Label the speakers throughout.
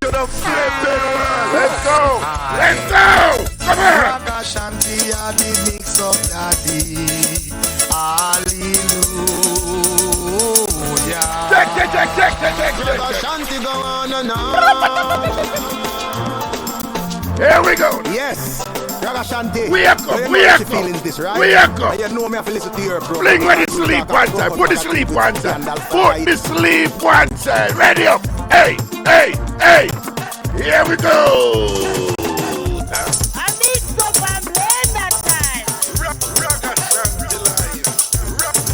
Speaker 1: to the flipping world. Let's go. Let's go. Come on.
Speaker 2: Ragashanti are the Mixup daddy. Hallelujah.
Speaker 1: Check.
Speaker 2: Ragashanti go on and on.
Speaker 1: Here we go.
Speaker 2: Yes. Ragashanti.
Speaker 1: We echo.
Speaker 2: Feelings this, right?
Speaker 1: We echo.
Speaker 2: And you know me have to listen to your bro.
Speaker 1: Fling when you sleep one side. Put the sleep one side. Put the sleep one side. Ready up. Hey. Here we go.
Speaker 3: I need some An Blenda time.
Speaker 1: Ragashanti live.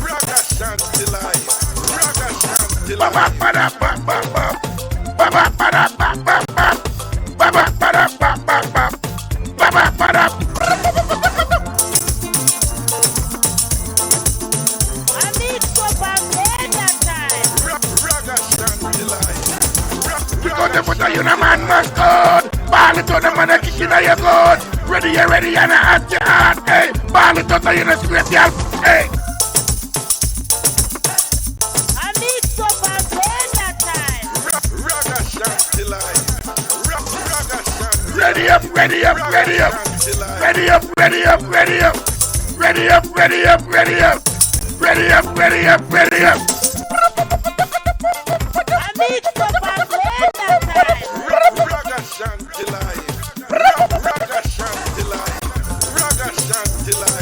Speaker 1: Ragashanti live. Ragashanti live.
Speaker 3: I need some An Blenda time.
Speaker 1: Ragashanti live. Because the put you the man must God. Ball it out the man and kick in your God. Ready and at your heart. Hey, ball it out you the straight y'all. Hey.
Speaker 3: I need some An Blenda time.
Speaker 1: Ragashanti live. Ragashanti. Ready up.
Speaker 3: I need some An Blenda time.
Speaker 1: Ragashanti live. Ragashanti live. Ragashanti live.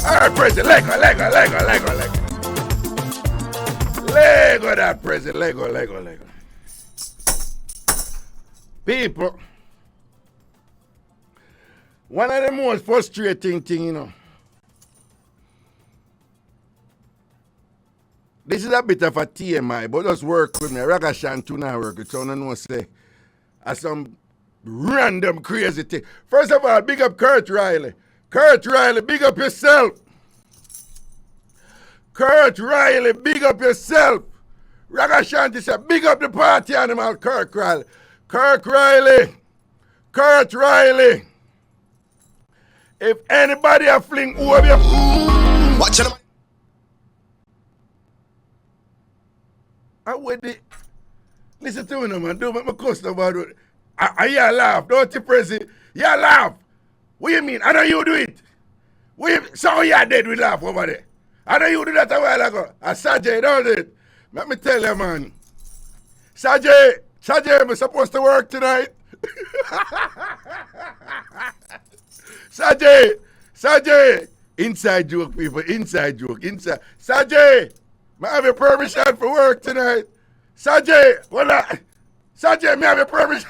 Speaker 1: Alright, President, Lego that President, Lego. People, one of the most frustrating thing, you know. This is a bit of a TMI, but just work with me. Ragashanti now work with, so I don't know say some random crazy thing. First of all, big up Kurt Riley. Kurt Riley, big up yourself. Kurt Riley, big up yourself. Ragashanti said, big up the party animal, Kurt Riley. Kurt Riley. If anybody a fling over you, watch it. I would listen to me, man. Don't make me cuss about it. You laugh, don't you, President? You laugh. What you mean? I know you do it. So you dead with laugh over there. I know you do that a while ago. Sajay, don't it? Let me tell you, man. Sajay, I'm supposed to work tonight. Sajay. Inside joke, people. Inside. Sajay, may I have your permission for work tonight? Sajay, Sajay, may I have your permission?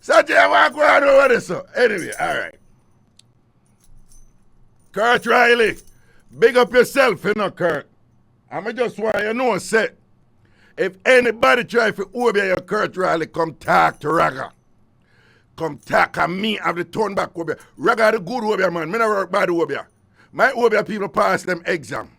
Speaker 1: Sajay, I want to go on over this. So. Anyway, all right. Kurt Riley, big up yourself, you know, Kurt. I just want you to know, say, if anybody try to obey your Kurt Riley, come talk to Raga. Come talk to me, have the turn back over. Raga the good over, man. Me not work bad over. My over people pass them exam.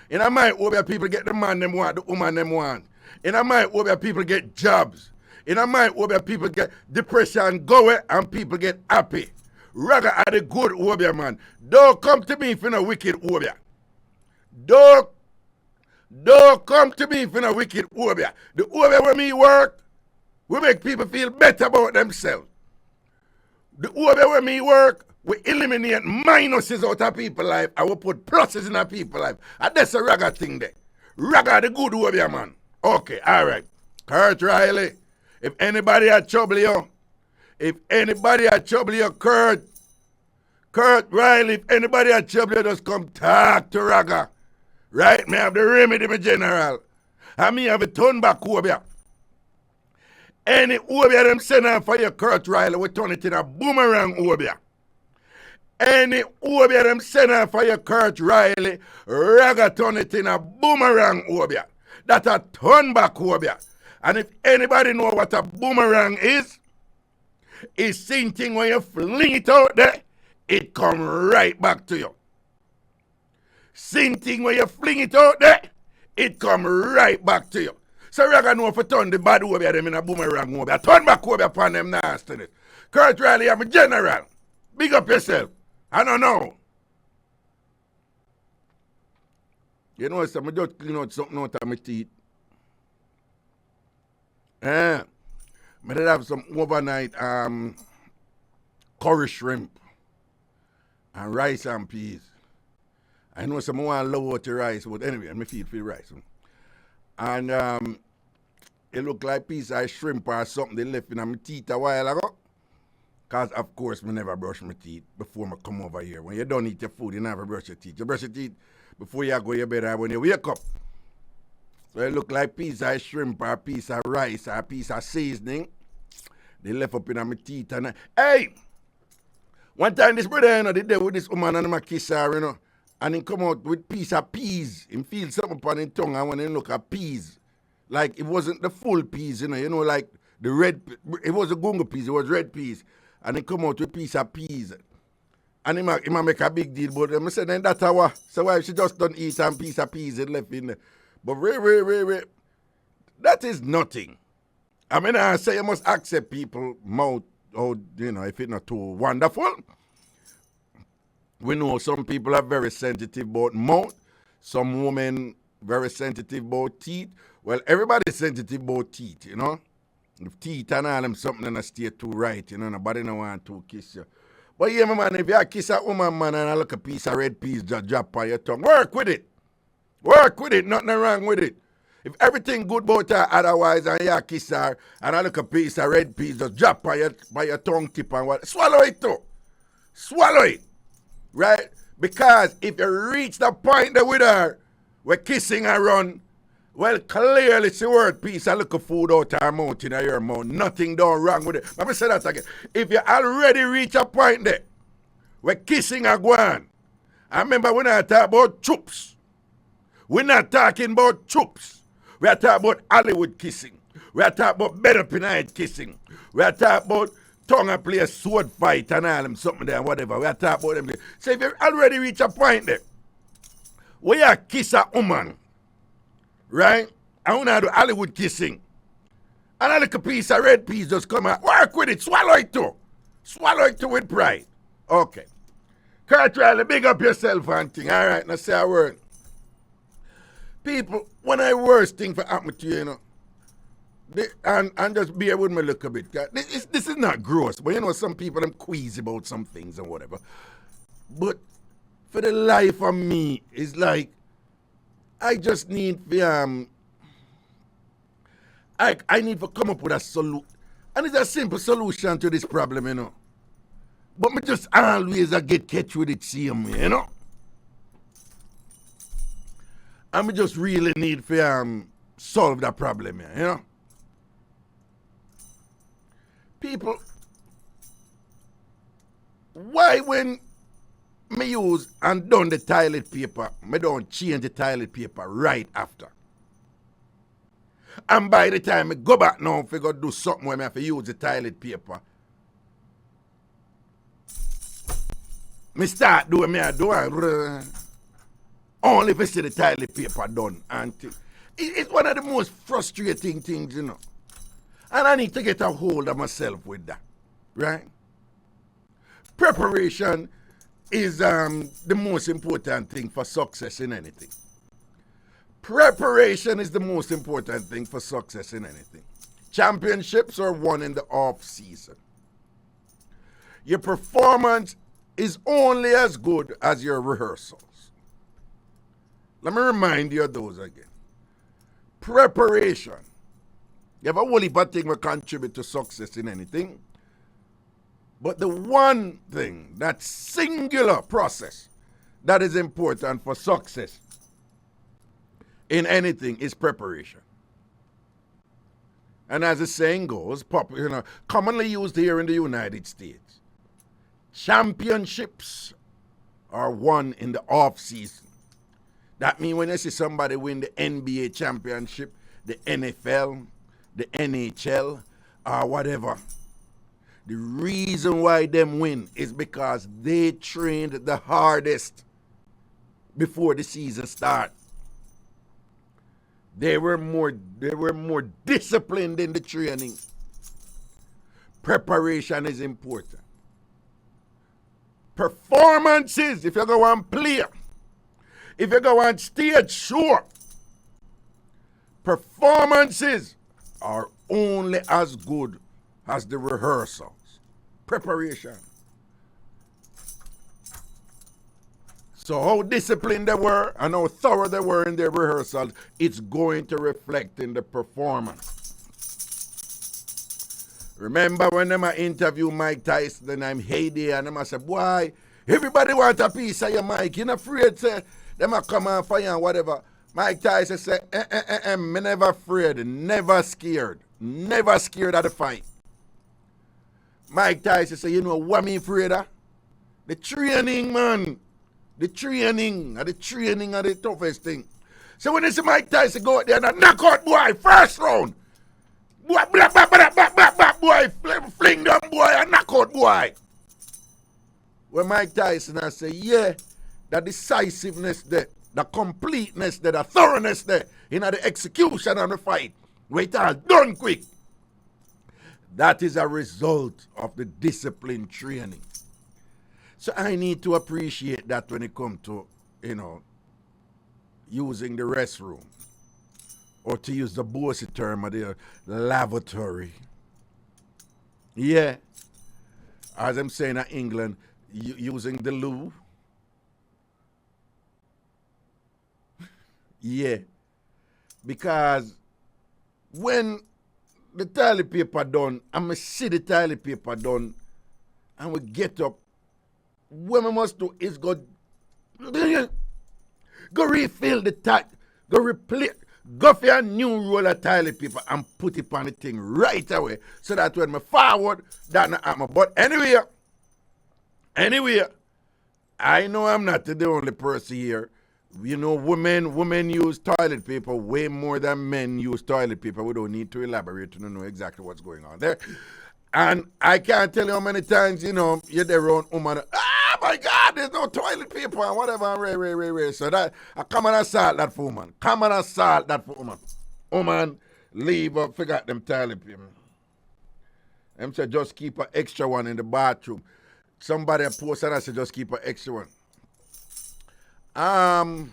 Speaker 1: And I might over people get the man them want, the woman them want. And I might over people get jobs. And I might over people get depression go away and people get happy. Raga are the good over, man. Don't come to me for no wicked over. Don't come to me for no wicked over. The over where me work, we make people feel better about themselves. The over where me work, we eliminate minuses out of people's life and we put pluses in our people's life. And that's a Raga thing there. Raga the good over, man. Okay, all right. Kurt Riley, if anybody had trouble you, Kurt Riley, if anybody had trouble you, just come talk to Raga. Right? Me have the remedy, my general. And me have a turn back over. Any over them send out for your Kurt Riley, we turn it in a boomerang over. Any over them send out for your Kurt Riley, Raga turn it in a boomerang over. That's a turn back over. And if anybody know what a boomerang is, it's same thing when you fling it out there, it come right back to you. Same thing when you fling it out there, it come right back to you. So Raga know if you turn the bad over them in a boomerang over. Turn back over upon them nastiness. Kurt Riley, I'm a general. Big up yourself. I don't know. You know, so I just clean out something out of my teeth. I did have some overnight curry shrimp and rice and peas. I know some want low out the rice, but anyway, I'm feed for the rice. And it looked like piece of shrimp or something they left in my teeth a while ago. Because, of course, I never brush my teeth before I come over here. When you don't eat your food, you never brush your teeth. You brush your teeth before you go to your bed or when you wake up. So it looked like piece of shrimp or a piece of rice or a piece of seasoning. They left up in my teeth. And hey! One time this brother, you know, they there with this woman and my kiss her, you know. And he come out with piece of peas. He feel something upon his tongue and when he look at peas. Like it wasn't the full peas, you know, like the red, it was a gunga peas, it was red peas. And he come out with piece of peas. And he might make a big deal about them. I said, then that's how, so why she just don't eat some piece of peas and left in there. But wait. That is nothing. I mean, I say you must accept people mouth, or, you know, if it's not too wonderful. We know some people are very sensitive about mouth. Some women very sensitive about teeth. Well, everybody's sensitive about teeth, you know. If teeth and all them something and stay too right, you know, nobody no want to kiss you. But yeah, my man, if you kiss a woman, man, and I look a piece of red peas just drop on your tongue, work with it. Work with it, nothing wrong with it. If everything good about her otherwise and you kiss her and I look a piece of red peas just drop by your tongue tip and what, swallow it too. Swallow it. Right? Because if you reach the point there with her, we're kissing her run, well, clearly it's a word piece of little food out her mouth in your mouth. Nothing done wrong with it. Let me say that again. If you already reach a point there, we're kissing her guan. I remember when I talk about chups. We're not talking about chups. We're talking about Hollywood kissing. We're talking about better pinite kissing. We're talking about tongue and play a sword fight and all them something there, whatever. We're talking about them. So if you already reach a point there, where you kiss a woman, right? I want to do Hollywood kissing. And a little piece of red peas just come out. Work with it. Swallow it too. Swallow it too with pride. Okay. Kurt Riley, big up yourself and thing. All right, now say a word. People, when I worst thing for happen to you, you know, and just bear with me a little bit. This is not gross, but you know, some people, them queasy about some things and whatever. But for the life of me, it's like, I just need to, I need to come up with a solution. And it's a simple solution to this problem, you know. But me just always get catch with it same way, you know. And me just really need to solve that problem here, you know. People, why when me use and done the toilet paper, me don't change the toilet paper right after? And by the time I go back now, if I go do something where I have to use the toilet paper, me start doing me I do only if I see the toilet paper done. And it's one of the most frustrating things, you know. And I need to get a hold of myself with that, right? Preparation is the most important thing for success in anything. Preparation is the most important thing for success in anything. Championships are won in the off season. Your performance is only as good as your rehearsals. Let me remind you of those again. Preparation. You have a whole heap of things that contribute to success in anything. But the one thing, that singular process that is important for success in anything is preparation. And as the saying goes, commonly used here in the United States, championships are won in the off season. That means when you see somebody win the NBA championship, the NFL, the NHL, or whatever, the reason why them win is because they trained the hardest before the season starts. They were more disciplined in the training. Preparation is important. Performances, if you go and play, if you go on stage show, performances are only as good as the rehearsals. Preparation. So how disciplined they were and how thorough they were in their rehearsals, it's going to reflect in the performance. Remember when them interview Mike Tyson and I'm Haiti and them I say, boy, everybody want a piece of your mic. You're not afraid, say, them a come on for you and whatever. Mike Tyson say, me never afraid, never scared of the fight. Mike Tyson say, you know what me afraid of? The training, man. The training are the toughest thing. So when you see Mike Tyson go out there and knock out boy, first round, boy, blah, blah, blah, blah, blah, blah, boy, fling them boy and knock out boy. When Mike Tyson I say, yeah, the decisiveness there, the completeness there, the thoroughness there, in the execution of the fight, where it all done quick. That is a result of the discipline training. So I need to appreciate that when it comes to, using the restroom. Or to use the bossy term of the lavatory. Yeah. As I'm saying in England, using the loo. Yeah. Because when the toilet paper done, I'm going to see the toilet paper done, and we get up, what we must do is go refill the toilet, go for a new roll of toilet paper and put it on the thing right away, so that when I forward, that not happen. But anyway, I know I'm not the only person here. Women use toilet paper way more than men use toilet paper. We don't need to elaborate to know exactly what's going on there. And I can't tell you how many times, you're there around woman. Oh my God, there's no toilet paper and whatever. Ray. So that I come and assault that for woman. Woman, leave up, forgot them toilet paper. Them say just keep an extra one in the bathroom. Somebody posted and I said just keep an extra one. Well,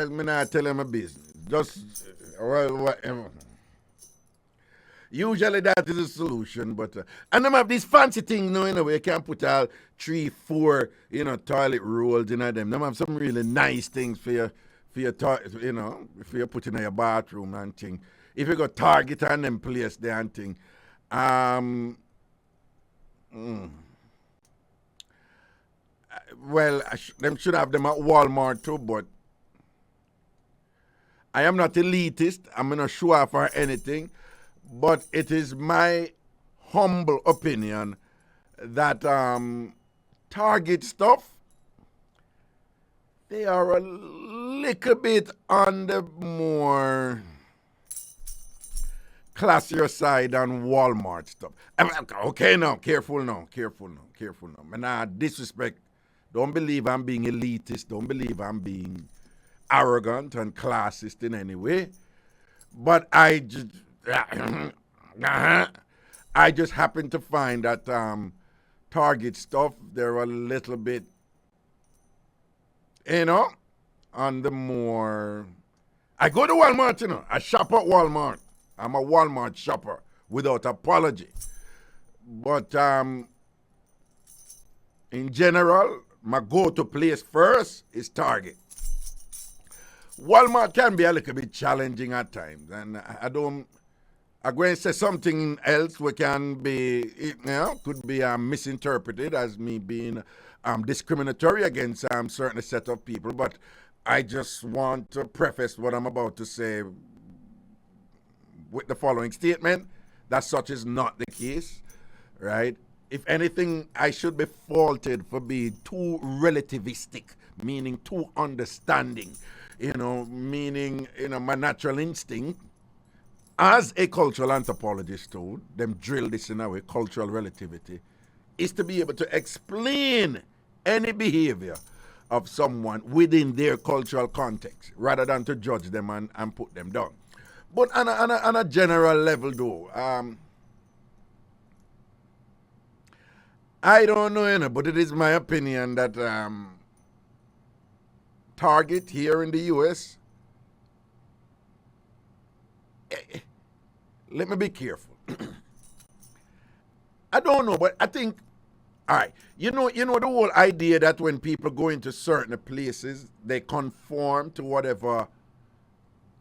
Speaker 1: me not tell him my business. Just, whatever. Usually that is a solution, but and them have these fancy things now, where you can put out 3, 4, toilet rolls in them. Them have some really nice things for your if you put in your bathroom and thing. If you go Target and them place there and thing. Well, them should have them at Walmart too, but I am not elitist. I'm not show off or anything, but it is my humble opinion that Target stuff, they are a little bit on the more classier side than Walmart stuff. Okay, now, careful now. Man, I disrespect. Don't believe I'm being elitist. Don't believe I'm being arrogant and classist in any way. But I just happen to find that Target stuff, they're a little bit, on the more. I go to Walmart, I shop at Walmart. I'm a Walmart shopper without apology. But in general, my go-to place first is Target. Walmart can be a little bit challenging at times, and I'm going to say something else which can be, could be misinterpreted as me being discriminatory against certain set of people, but I just want to preface what I'm about to say with the following statement, that such is not the case, right? If anything, I should be faulted for being too relativistic, meaning too understanding, meaning, my natural instinct, as a cultural anthropologist told, them drill this in our cultural relativity, is to be able to explain any behavior of someone within their cultural context, rather than to judge them and put them down. But on a general level, though, I don't know, but it is my opinion that Target here in the U.S., let me be careful. I don't know, but I think, all right, you know the whole idea that when people go into certain places, they conform to whatever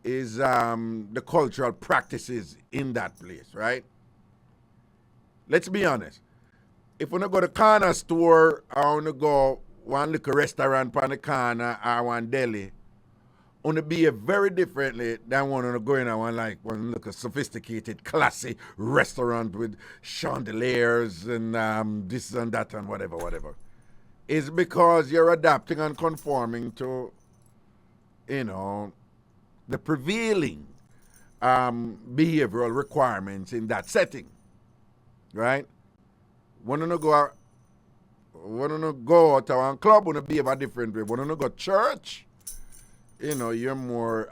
Speaker 1: is the cultural practices in that place, right? Let's be honest. If we don't go to corner store or we go one little restaurant on the corner or one deli, on to behave very differently than one on going to one look a sophisticated, classy restaurant with chandeliers and this and that and whatever. It's because you're adapting and conforming to, the prevailing behavioral requirements in that setting, right? When you go out to one club, when you behave a different way. When you go to church, you're more,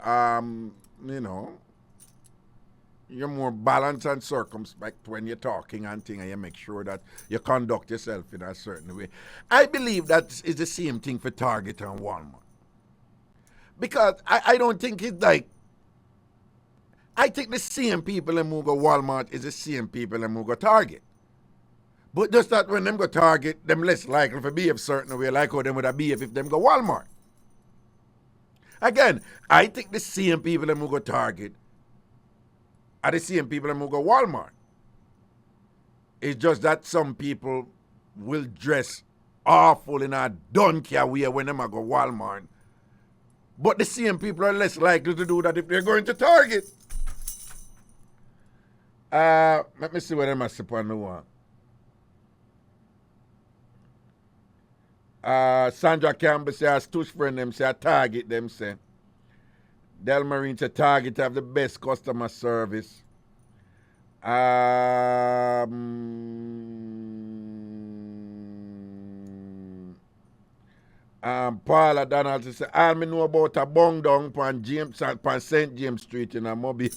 Speaker 1: you're more balanced and circumspect when you're talking and things, and you make sure that you conduct yourself in a certain way. I believe that is the same thing for Target and Walmart. Because I don't think it's like, I think the same people who go Walmart is the same people who go Target. But just that when them go Target, them less likely to behave certain way like how them would behave if them go Walmart. Again, I think the same people who go Target are the same people who go Walmart. It's just that some people will dress awful in a donkey way when them go Walmart. But the same people are less likely to do that if they're going to Target. Let me see what them are on the one. Sandra Campbell say, a Stush friend them say, a Target them say. Del Marine say, Target have the best customer service. Paula Donald say, all me know about a bung down pan St. James Street in a Mobile.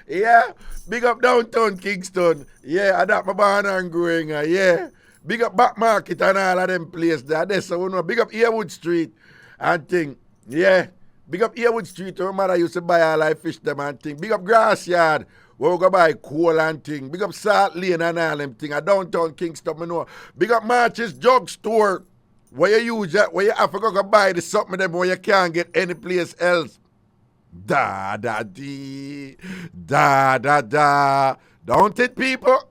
Speaker 1: Yeah, big up downtown Kingston. Yeah, I that my born and growing. Yeah. Big up Back Market and all of them places there. So we know. Big up Earwood Street and thing. Yeah. Big up Earwood Street where my mother used to buy all I fish them and thing. Big up Grassyard where we go buy coal and thing. Big up Salt Lane and all them thing. Downtown Kingston, me know. Big up March's Drug Store where you use that, where you have to go buy the something them where you can't get any place else. Da da dee. Da da da. Don't it, people?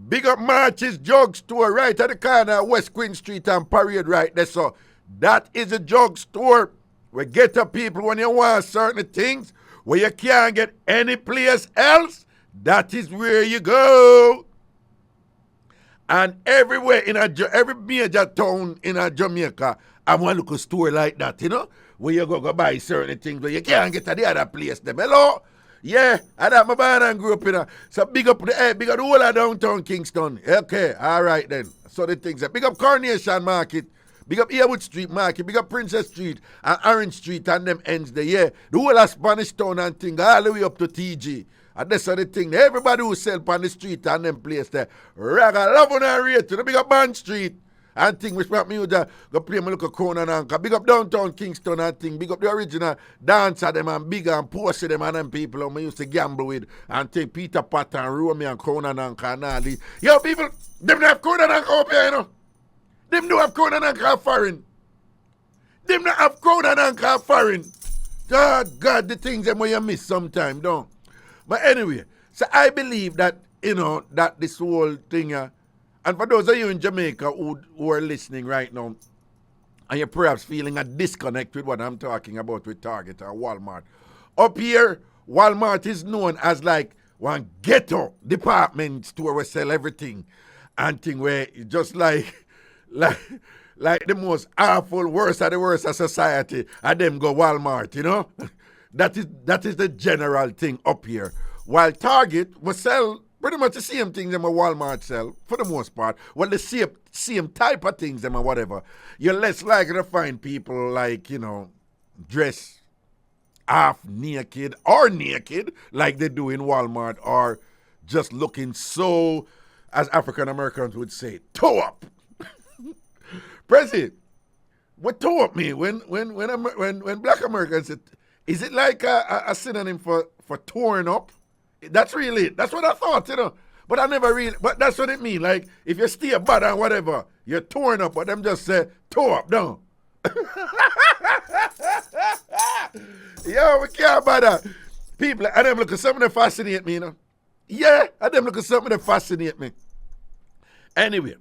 Speaker 1: Big up March's Drug Store right at the corner of West Queen Street and Parade right there. So that is a drug store where get up people when you want certain things where you can't get any place else. That is where you go. And everywhere in every major town in Jamaica, I want to look a store like that, where you go buy certain things where you can't get to the other place. Them. Hello? Yeah, I that my born and grew up in so big up the whole of downtown Kingston. Okay, all right then. So the things big up Coronation Market, big up Earwood Street Market, big up Princess Street and Orange Street and them ends there. Yeah, the whole of Spanish Town and thing all the way up to TG. And that's the thing. Everybody who sell on the street and them place there. Raga love on and rate to the big up Band Street. And thing which brought me with go play my look crown and anchor. Big up downtown Kingston and thing. Big up the original dancer them and big and posty them and them people who I used to gamble with and take Peter Pat and Romy and Crown and Anchor and all these. Yo people, them don't have Crown and Anchor up here, Them don't have Crown and Anchor foreign. Them don't have Crown and Anchor foreign. God, the things them where you miss sometime, don't. But anyway, so I believe that, that this whole thing, and for those of you in Jamaica who are listening right now, and you're perhaps feeling a disconnect with what I'm talking about with Target or Walmart. Up here, Walmart is known as like one ghetto department store where sell everything and thing where it's just like the most awful, worst of the worst of society, and them go Walmart, That is the general thing up here. While Target will sell Pretty much the same things them a Walmart sell, for the most part. Well, the same type of things them or whatever. You're less likely to find people like, dress half naked or naked like they do in Walmart, or just looking so, as African Americans would say, toe up. President, what toe up mean? When Black Americans say, is it like a synonym for torn up? That's really it. That's what I thought, But I never really, but that's what it mean. Like, if you stay bad and whatever, you're torn up, but them just say, toe up, down. Yo, we care about that. People, and them look at something that fascinate me, Yeah, and them look at something that fascinate me. Anyway,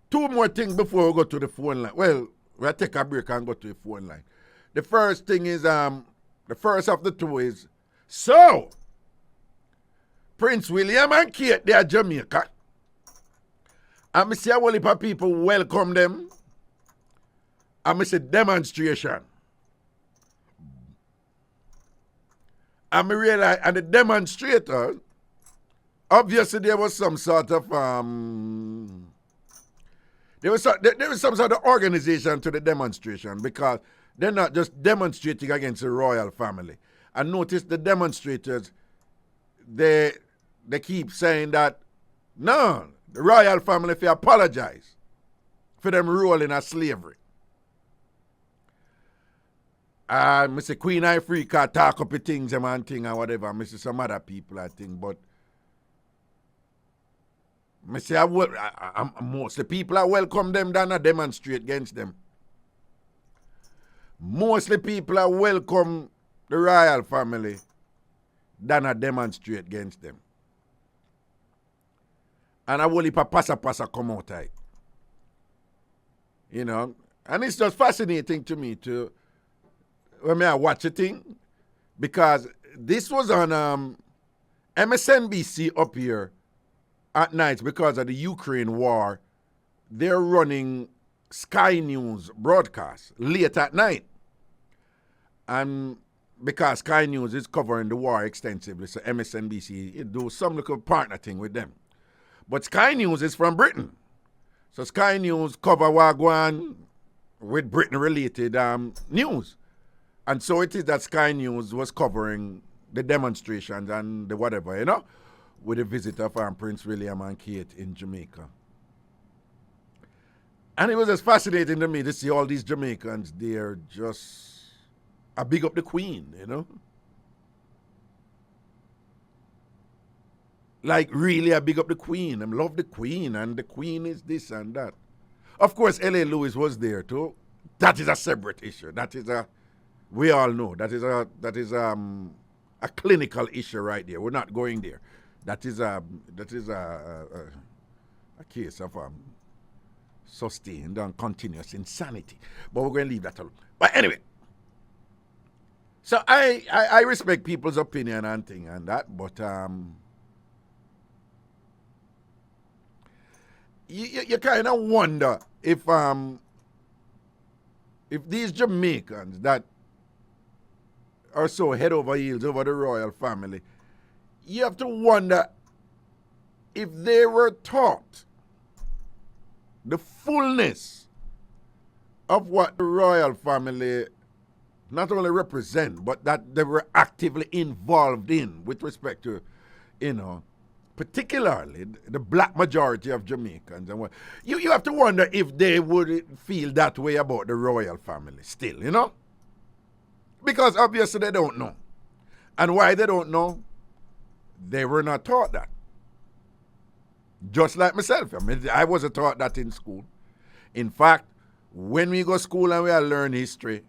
Speaker 1: two more things before we go to the phone line. Well, we'll take a break and go to the phone line. The first thing is, the first of the two is, so, Prince William and Kate, they are Jamaica. And I see a whole heap of people welcome them. And I say demonstration. And I realize, and the demonstrators, obviously there was some sort of, there was some sort of organization to the demonstration, because they're not just demonstrating against the royal family. And notice the demonstrators, they keep saying that, no, the royal family if you apologize for them ruling as slavery. Mr. Queen Africa talk up the things and thing and whatever. Mr. Some other people I think, but most the people I welcome them than I demonstrate against them. Mostly people I welcome the royal family than I demonstrate against them. And I will heap of passa come out of it. And it's just fascinating to me to, when I watch a thing, because this was on MSNBC up here at night because of the Ukraine war. They're running Sky News broadcast late at night. And because Sky News is covering the war extensively, so MSNBC, it do some little partner thing with them. But Sky News is from Britain. So Sky News cover Wagwan with Britain-related news. And so it is that Sky News was covering the demonstrations and the whatever, with the visit of Prince William and Kate in Jamaica. And it was just fascinating to me to see all these Jamaicans, they're just a big up the Queen, Like really a big up the Queen. I love the Queen, and the Queen is this and that. Of course, L.A. Lewis was there too. That is a separate issue. We all know, that is a clinical issue right there. We're not going there. That is a case of sustained and continuous insanity. But we're going to leave that alone. But anyway, so I respect people's opinion and thing and that, but you kind of wonder if these Jamaicans that are so head over heels over the royal family, you have to wonder if they were taught the fullness of what the royal family not only represent, but that they were actively involved in with respect to, particularly the black majority of Jamaicans. And you have to wonder if they would feel that way about the royal family still, Because obviously they don't know. And why they don't know? They were not taught that. Just like myself. I wasn't taught that in school. In fact, when we go to school and we learn history,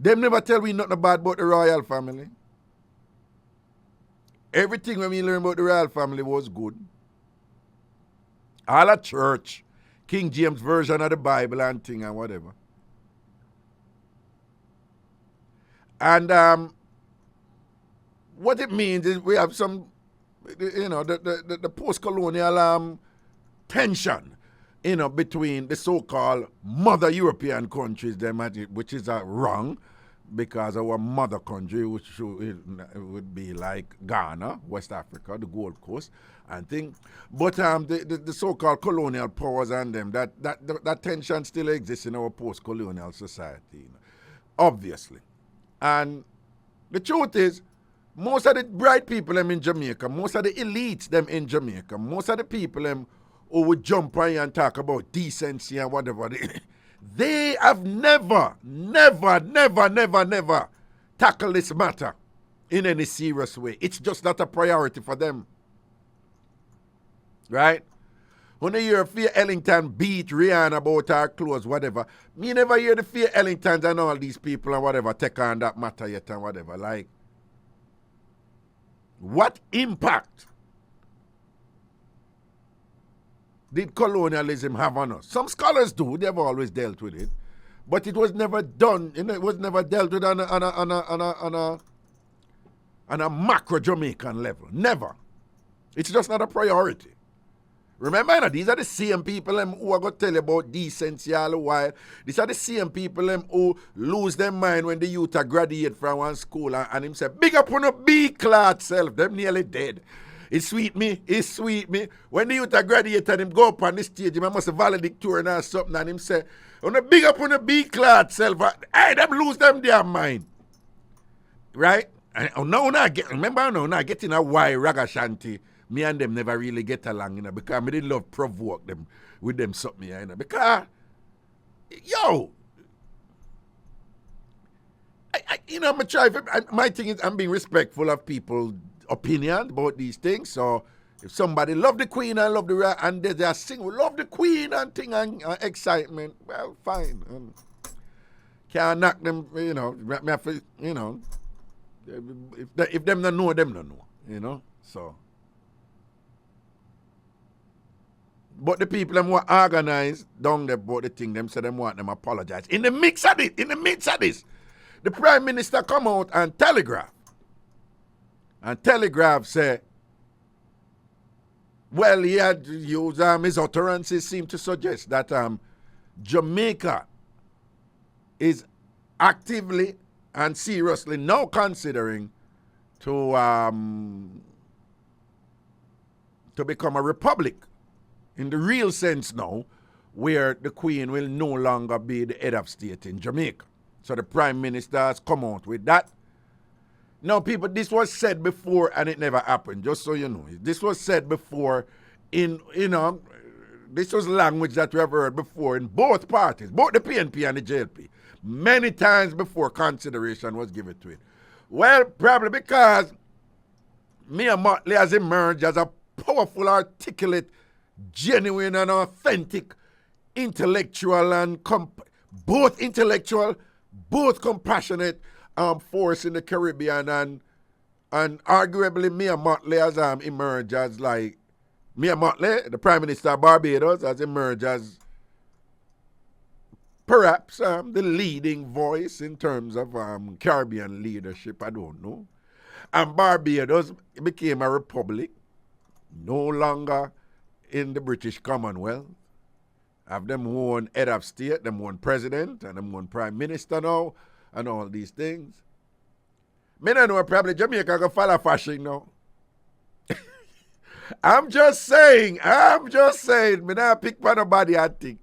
Speaker 1: them never tell we nothing bad about the royal family. Everything when we learn about the royal family was good. All at church, King James version of the Bible and thing and whatever. And what it means is we have some, the post-colonial tension, between the so-called mother European countries, which is wrong, because our mother country, which would be like Ghana, West Africa, the Gold Coast, and thing. But the so-called colonial powers and them, that tension still exists in our post-colonial society, you know, obviously. And the truth is, most of the bright people them in Jamaica, most of the elites them in Jamaica, most of the people them who would jump on you and talk about decency and whatever, they have never tackled this matter in any serious way. It's just not a priority for them. Right? When you hear Fear Ellington beat Rihanna about her clothes, whatever, me never hear the Fear Ellingtons and all these people and whatever take on that matter yet and whatever. Like, what impact did colonialism have on us? Some scholars do, they've always dealt with it, but it was never done, you know, it was never dealt with on a macro Jamaican level. Never. It's just not a priority. Remember, you know, these are the same people who are going to tell you about decency all the while. These are the same people who lose their mind when the youth are graduate from one school and him say, big up on a B-class self, them nearly dead. It's sweet me. When the youth are graduate and him go up on the stage, he must have valedictorian or something and him say, on a big up on a B-class self, hey, them lose them their mind. Right? And now not getting a why Ragashanti. Me and them never really get along, you know, because I didn't love provoke them with them something, you know, because, yo, my thing is I'm being respectful of people's opinion about these things. So if somebody love the Queen and love the and they're singing, love the Queen and thing and excitement, well, fine. Can't knock them, you know, you know, if them don't know, them don't know, you know, so. But the people them were organized down there about the thing, them say them want them apologize. In the midst of this, the Prime Minister come out and telegraph. And telegraph say, well, he had used his utterances seem to suggest that Jamaica is actively and seriously now considering to become a republic. In the real sense now, where the Queen will no longer be the head of state in Jamaica. So the Prime Minister has come out with that. Now, people, this was said before and it never happened, just so you know. This was said before in, you know, this was language that we have heard before in both parties, both the PNP and the JLP. Many times before consideration was given to it. Well, probably because Mia Motley has emerged as a powerful, articulate, genuine and authentic intellectual and both intellectual, both compassionate force in the Caribbean and arguably Mia Motley has emerged as like Mia Motley, the Prime Minister of Barbados, has emerged as perhaps the leading voice in terms of Caribbean leadership, I don't know. And Barbados became a republic, no longer in the British Commonwealth. Have them own head of state, them own president, and them own prime minister now, and all these things. Me don't know, probably Jamaica go follow fashion now. I'm just saying, me not pick for nobody, I think.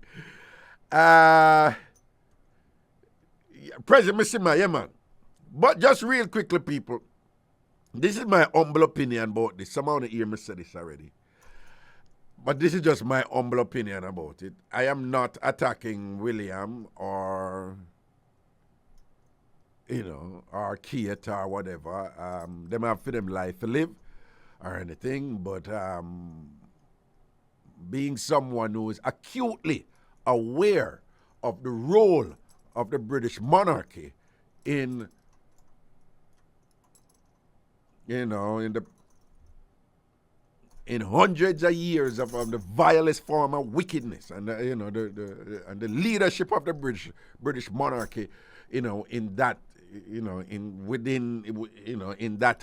Speaker 1: President Missima, yeah man. But just real quickly, people, this is my humble opinion about this. Someone hear me say this already. But this is just my humble opinion about it. I am not attacking William or, you know, or Keith or whatever. Them have for them life to live or anything. But being someone who is acutely aware of the role of the British monarchy in, you know, in hundreds of years of the vilest form of wickedness and you know and the leadership of the British monarchy, you know, in that, you know, in that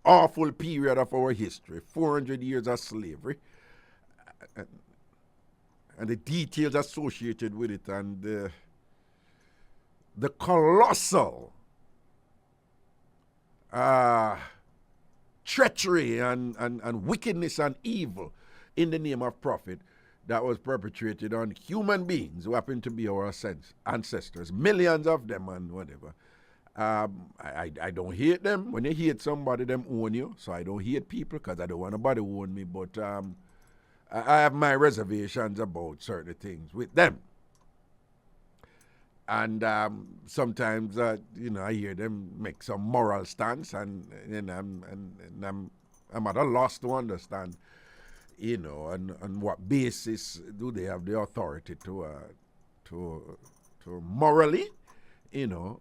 Speaker 1: awful period of our history, 400 years of slavery, and the details associated with it, and the colossal treachery and wickedness and evil in the name of profit that was perpetrated on human beings who happen to be our ancestors, millions of them and whatever. I don't hate them. When you hate somebody, them own you. So I don't hate people because I don't want nobody to own me. But I have my reservations about certain things with them. And sometimes, I hear them make some moral stance, and I'm at a loss to understand, on what basis do they have the authority to morally, to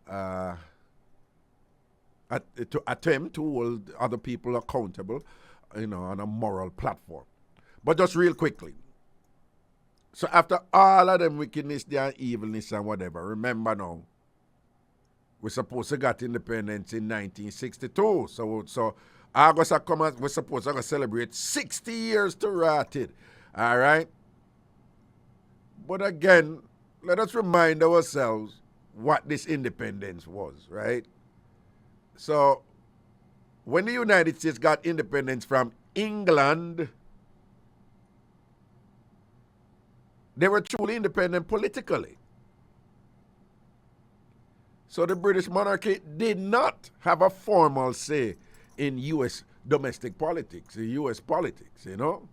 Speaker 1: attempt to hold other people accountable, on a moral platform. But just real quickly. So after all of them wickedness, their evilness and whatever, remember now, we're supposed to get independence in 1962. So August we're supposed to celebrate 60 years to write it. All right? But again, let us remind ourselves what this independence was, right? So when the United States got independence from England, they were truly independent politically. So the British monarchy did not have a formal say in U.S. domestic politics, in U.S. politics, So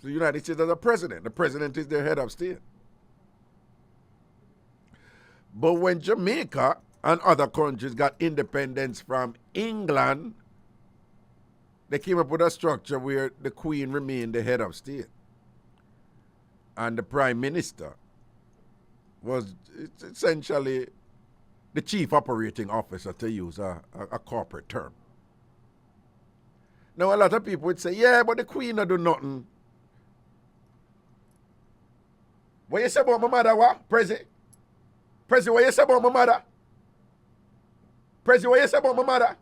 Speaker 1: the United States has a president. The president is their head of state. But when Jamaica and other countries got independence from England, they came up with a structure where the Queen remained the head of state. And the Prime Minister was essentially the chief operating officer, to use a corporate term. Now, a lot of people would say, yeah, but the Queen don't do nothing. What you say about my mother, what? Prezi, what you say about my mother? Prezi, what you say about my mother?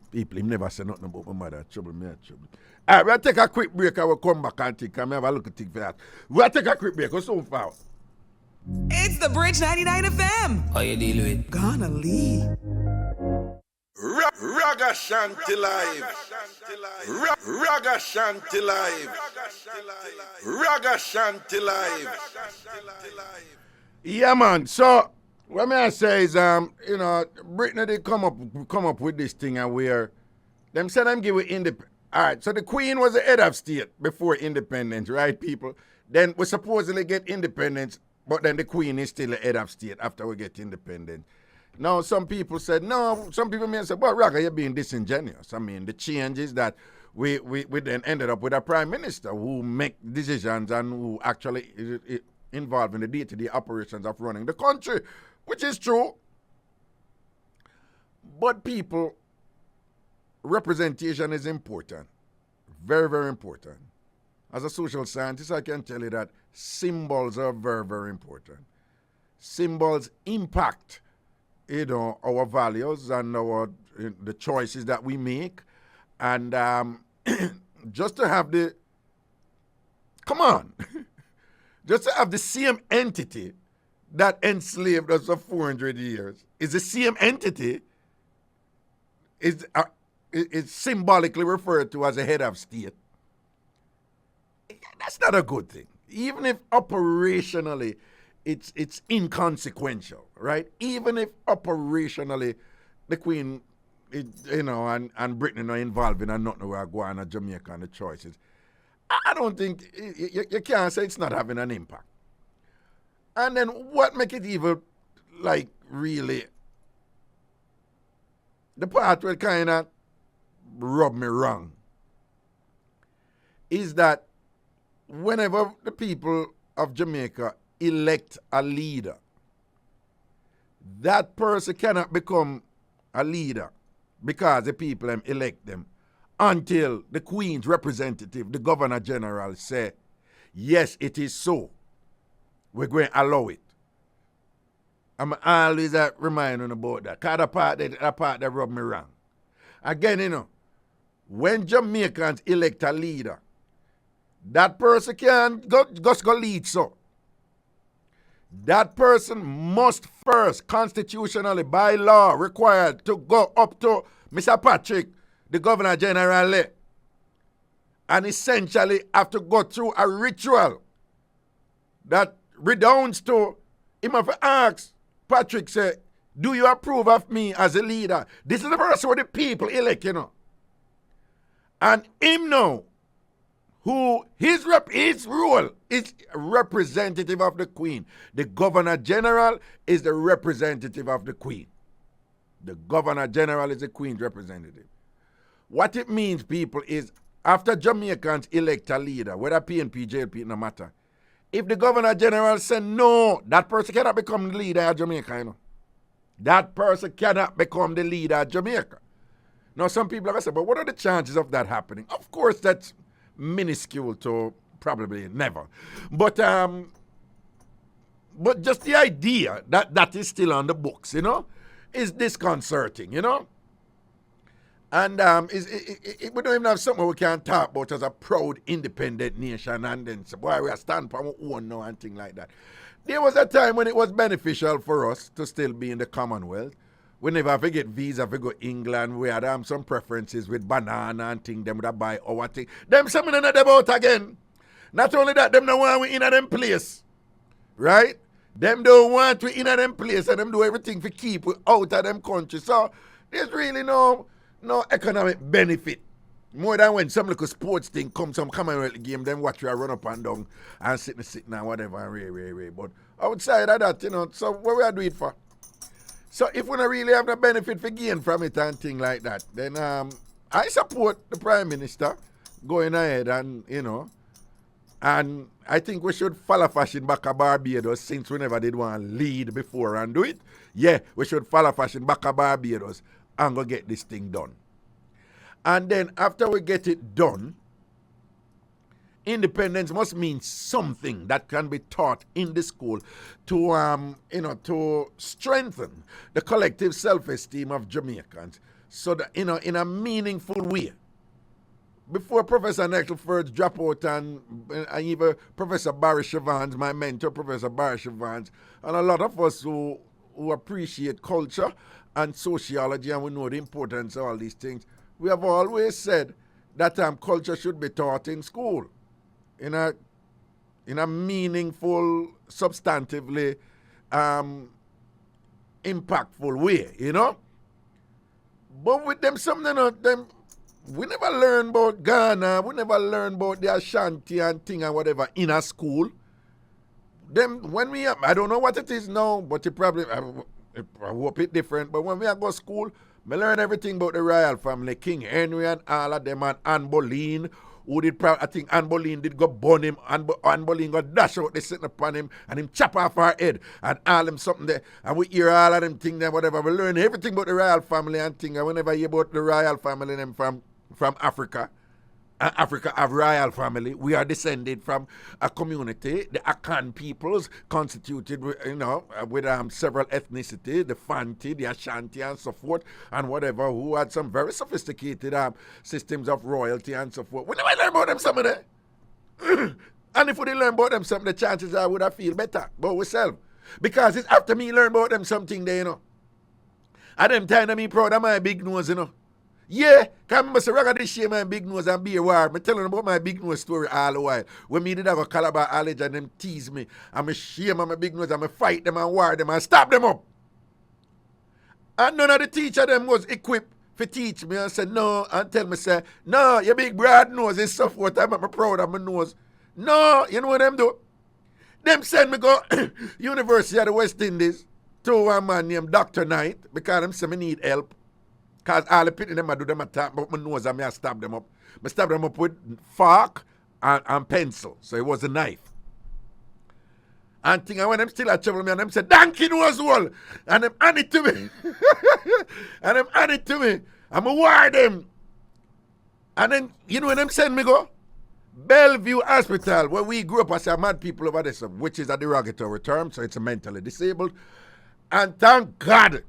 Speaker 1: People, him never say nothing about my mother. Trouble. All right, we'll take a quick break and we'll come back and think. I'm have a look at thing for that. We'll take a quick break. We're so far.
Speaker 4: It's the Bridge 99 FM.
Speaker 5: How you deal with?
Speaker 4: Gonna leave.
Speaker 1: Ragashanti live. Ragashanti live. Ragashanti live. Yeah, man. So what may I say is, Britain did come up with this thing, and where them said them give it independence. All right, so the Queen was the head of state before independence, right, people? Then we supposedly get independence, but then the Queen is still the head of state after we get independence. Now, some people said, no, some people may say, well, Raga, you're being disingenuous. I mean, the change is that we then ended up with a prime minister who make decisions and who actually is involved in the day-to-day operations of running the country, which is true. But people, representation is important. Very, very important. As a social scientist, I can tell you that symbols are very, very important. Symbols impact, our values and the choices that we make. And just to have just to have the same entity that enslaved us for 400 years is the same entity is symbolically referred to as a head of state. That's not a good thing. Even if operationally it's inconsequential, right? Even if operationally the Queen, and Britain are involved in nothing where go on Jamaica and the choices, I don't think you can't say it's not having an impact. And then what make it even really the part where kind of rub me wrong is that whenever the people of Jamaica elect a leader, that person cannot become a leader because the people elect them until the Queen's representative, the Governor General, say, yes, it is so. We're going to allow it. I'm always reminding about that. Because that part that rubbed me wrong. Again, when Jamaicans elect a leader, that person can just go lead so. that person must first, constitutionally, by law, required to go up to Mr. Patrick, the Governor General, and essentially have to go through a ritual that redounds to him have to ask Patrick, say, do you approve of me as a leader? This is the person who the people elect, And him now, who his role is representative of the Queen. The Governor General is the representative of the Queen. The Governor General is the Queen's representative. What it means, people, is after Jamaicans elect a leader, whether PNP, JLP, no matter, if the Governor General said no, that person cannot become the leader of Jamaica, That person cannot become the leader of Jamaica. Now, some people have said, but what are the chances of that happening? Of course, that's minuscule to probably never. But just the idea that that is still on the books, is disconcerting, And we don't even have something we can talk about as a proud, independent nation and then say, boy, we are standing for our own now and things like that. There was a time when it was beneficial for us to still be in the Commonwealth. We never have to get visa if we go England. We had some preferences with banana and things. Them would have buy our thing. Them something not about again. Not only that, them don't want we in a them place. Right? Them don't want we in a them place and them do everything to keep we out of them country. So there's really no economic benefit. More than when some little sports thing comes, some Commonwealth game, then watch you run up and down and sitting and whatever and But outside of that, so what we are doing it for? So if we don't really have no benefit for gain from it and thing like that, then I support the Prime Minister going ahead and, and I think we should follow fashion back to Barbados since we never did want to lead before and do it. Yeah, we should follow fashion back to Barbados and go get this thing done. And then after we get it done, independence must mean something that can be taught in the school to to strengthen the collective self-esteem of Jamaicans, so that in a meaningful way. Before Professor Neckleford drop out and even Professor Barry Shavans, my mentor, Professor Barry Shavans, and a lot of us who appreciate culture and sociology and we know the importance of all these things, we have always said that culture should be taught in school in a meaningful, substantively impactful way, But with them, we never learn about Ghana, we never learn about the Ashanti and thing and whatever in a school. Them when I don't know what it is now, but it probably I hope it's different. But when we go to school, I learn everything about the royal family, King Henry and all of them, and Anne Boleyn, who did I think Anne Boleyn did go burn him, Anne Boleyn got dash out, they sitting upon him, and him chop off her head, and all them something there, and we hear all of them things there, whatever. We learn everything about the royal family and thing, and whenever you hear about the royal family them from Africa, and Africa have royal family. We are descended from a community, the Akan peoples, constituted with, with several ethnicities, the Fanti, the Ashanti, and so forth, and whatever, who had some very sophisticated systems of royalty and so forth. We never learn about them some of them. And if we didn't learn about them some, the chances I would have feel better about ourselves. Because it's after me learn about them something there, At them time, me proud of my big nose, Yeah, can remember say Raga this shame my big nose and be a war. Me telling about my big nose story all the while. When me did have a Calabar college and them tease me, and me shame on my big nose and me fight them and war them and stop them up. And none of the teacher them was equipped to teach me and say no and tell me say, no, your big broad nose is so forth. I'm proud of my nose. No, you know what them do? Them send me go University of the West Indies to a man named Dr. Knight because them say me need help. Because all the people them I do them attack, but my nose and me I stab them up. I stab them up with fork and pencil. So it was a knife. And thing, and when them still at trouble me and them say, donkey nose wall. And them hand it to me. And them hand it to me. And I war them. And then, you know when them send me go? Bellevue Hospital, where we grew up as a mad people over there, which is a derogatory term, so it's a mentally disabled. And thank God,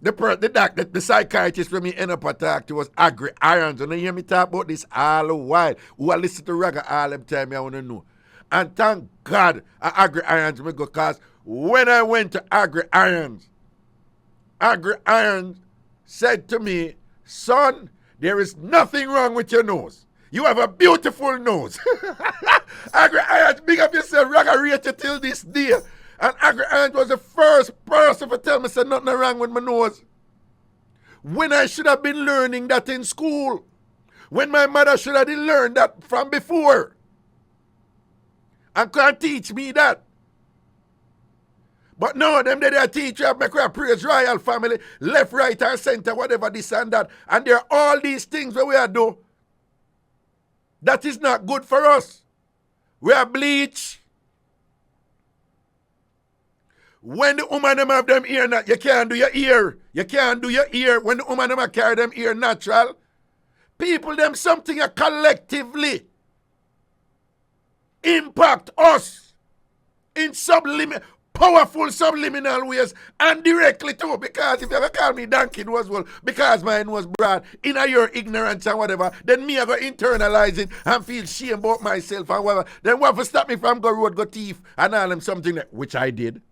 Speaker 1: the psychiatrist when me end up attacked was Agri Irons. And you hear me talk about this all the while. Who I listen to Raga all the time, I want to know. And thank God I Agri-Irons me go, because when I went to Agri-Irons said to me, son, there is nothing wrong with your nose. You have a beautiful nose. Agri-Irons, big up yourself, Raga rate you till this day. And Agri-Irons was the first person to tell me said nothing wrong with my nose. When I should have been learning that in school. When my mother should have learned that from before. And can't teach me that. But no, them they teach you, make we praise royal family, left, right, and center, whatever, this and that. And there are all these things that we are do. That is not good for us. We are bleach. When the woman them have them ear, you can't do your ear. You can't do your ear when the woman them carry them ear natural. People them something collectively impact us in powerful subliminal ways and directly too. Because if you ever call me donkey, it was well because mine was broad in your ignorance and whatever, then me I go internalize it and feel shame about myself and whatever. Then what for stop me from go road, go thief and all them something that, which I did.